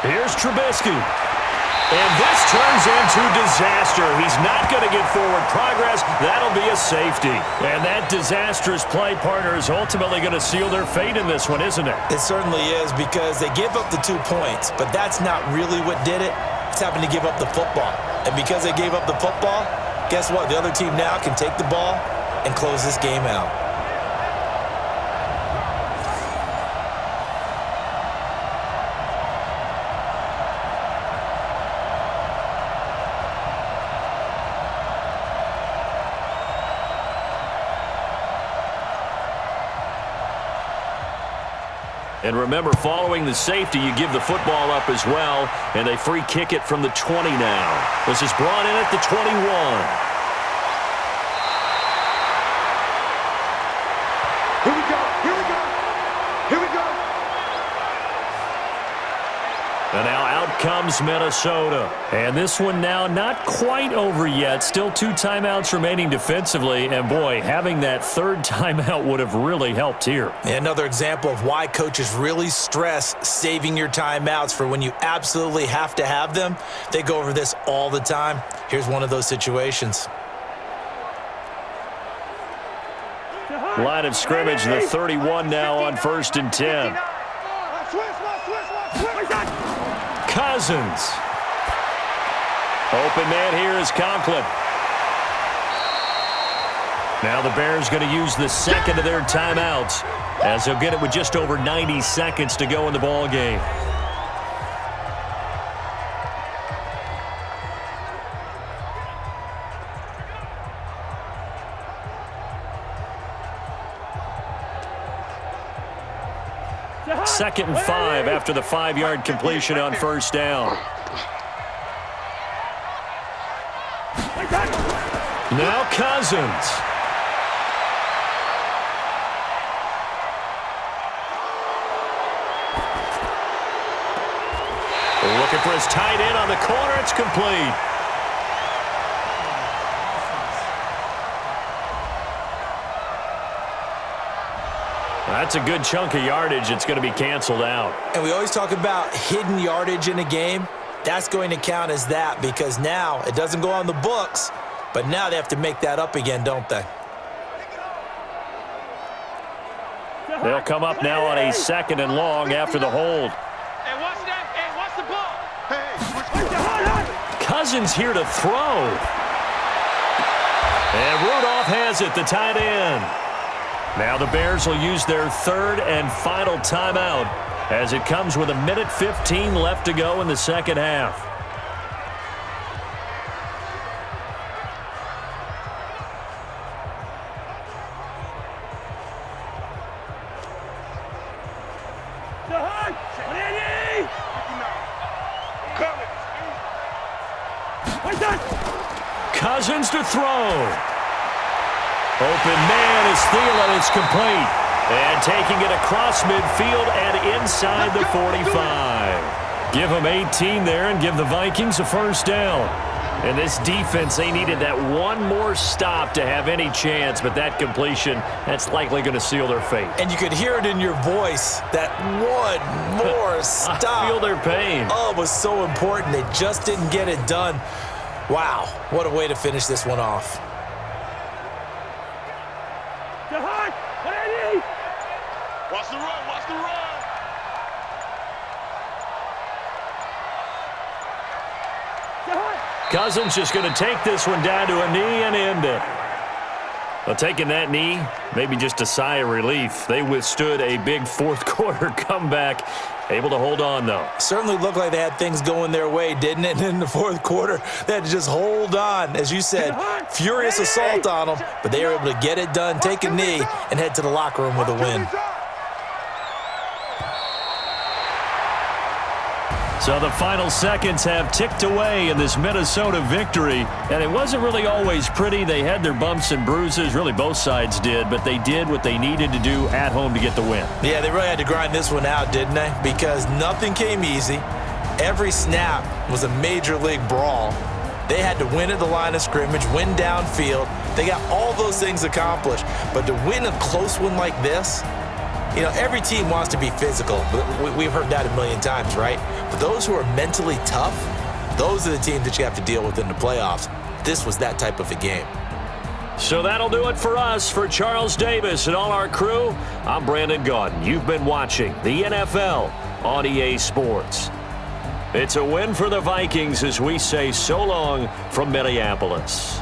Here's Trubisky. And this turns into disaster. He's not going to get forward progress. That'll be a safety. And that disastrous play, partner, is ultimately going to seal their fate in this one, isn't it? It certainly is, because they gave up the 2 points, but that's not really what did it. It's happened to give up the football. And because they gave up the football, guess what? The other team now can take the ball and close this game out. And remember, following the safety, you give the football up as well, and they free kick it from the 20 now. This is brought in at the 21. Here we go, here we go, here we go. And now out comes Minnesota. And this one now not quite over yet. Still 2 timeouts remaining defensively. And, boy, having that third timeout would have really helped here. Another example of why coaches really stress saving your timeouts for when you absolutely have to have them. They go over this all the time. Here's one of those situations. Line of scrimmage, the 31 now on 1st and 10. Cousins. Open man here is Conklin. Now the Bears going to use the second of their timeouts as they'll get it with just over 90 seconds to go in the ball game. Second and 5 after the 5-yard completion on 1st down. Now Cousins. Looking for his tight end on the corner. It's complete. That's a good chunk of yardage. It's going to be canceled out. And we always talk about hidden yardage in a game. That's going to count as that because now it doesn't go on the books, but now they have to make that up again, don't they? They'll come up now on a 2nd and long after the hold. Hey, watch that. Hey, watch the ball. Hey, Cousins here to throw. And Rudolph has it, the tight end. Now the Bears will use their 3rd and final timeout as it comes with 1:15 left to go in the second half. Cousins to throw. Open man is Thielen. It's complete. And taking it across midfield and inside the 45. Give them 18 there and give the Vikings a 1st down. And this defense, they needed that one more stop to have any chance, but that completion, that's likely going to seal their fate. And you could hear it in your voice, that one more stop. I feel their pain. Oh, it was so important. They just didn't get it done. Wow, what a way to finish this one off. Watch the run. Watch the run. Cousins just going to take this one down to a knee and end it. Well, taking that knee, maybe just a sigh of relief. They withstood a big 4th quarter comeback. Able to hold on, though. Certainly looked like they had things going their way, didn't it? And in the 4th quarter, they had to just hold on. As you said, furious assault on them, but they were able to get it done, take a knee, and head to the locker room with a win. So the final seconds have ticked away in this Minnesota victory, and it wasn't really always pretty. They had their bumps and bruises, really both sides did, but they did what they needed to do at home to get the win. Yeah, they really had to grind this one out, didn't they? Because nothing came easy. Every snap was a major league brawl. They had to win at the line of scrimmage, win downfield. They got all those things accomplished, but to win a close one like this, you know, every team wants to be physical. We've heard that a million times, right? But those who are mentally tough, those are the teams that you have to deal with in the playoffs. This was that type of a game. So that'll do it for us. For Charles Davis and all our crew, I'm Brandon Gaudin. You've been watching the NFL on EA Sports. It's a win for the Vikings as we say so long from Minneapolis.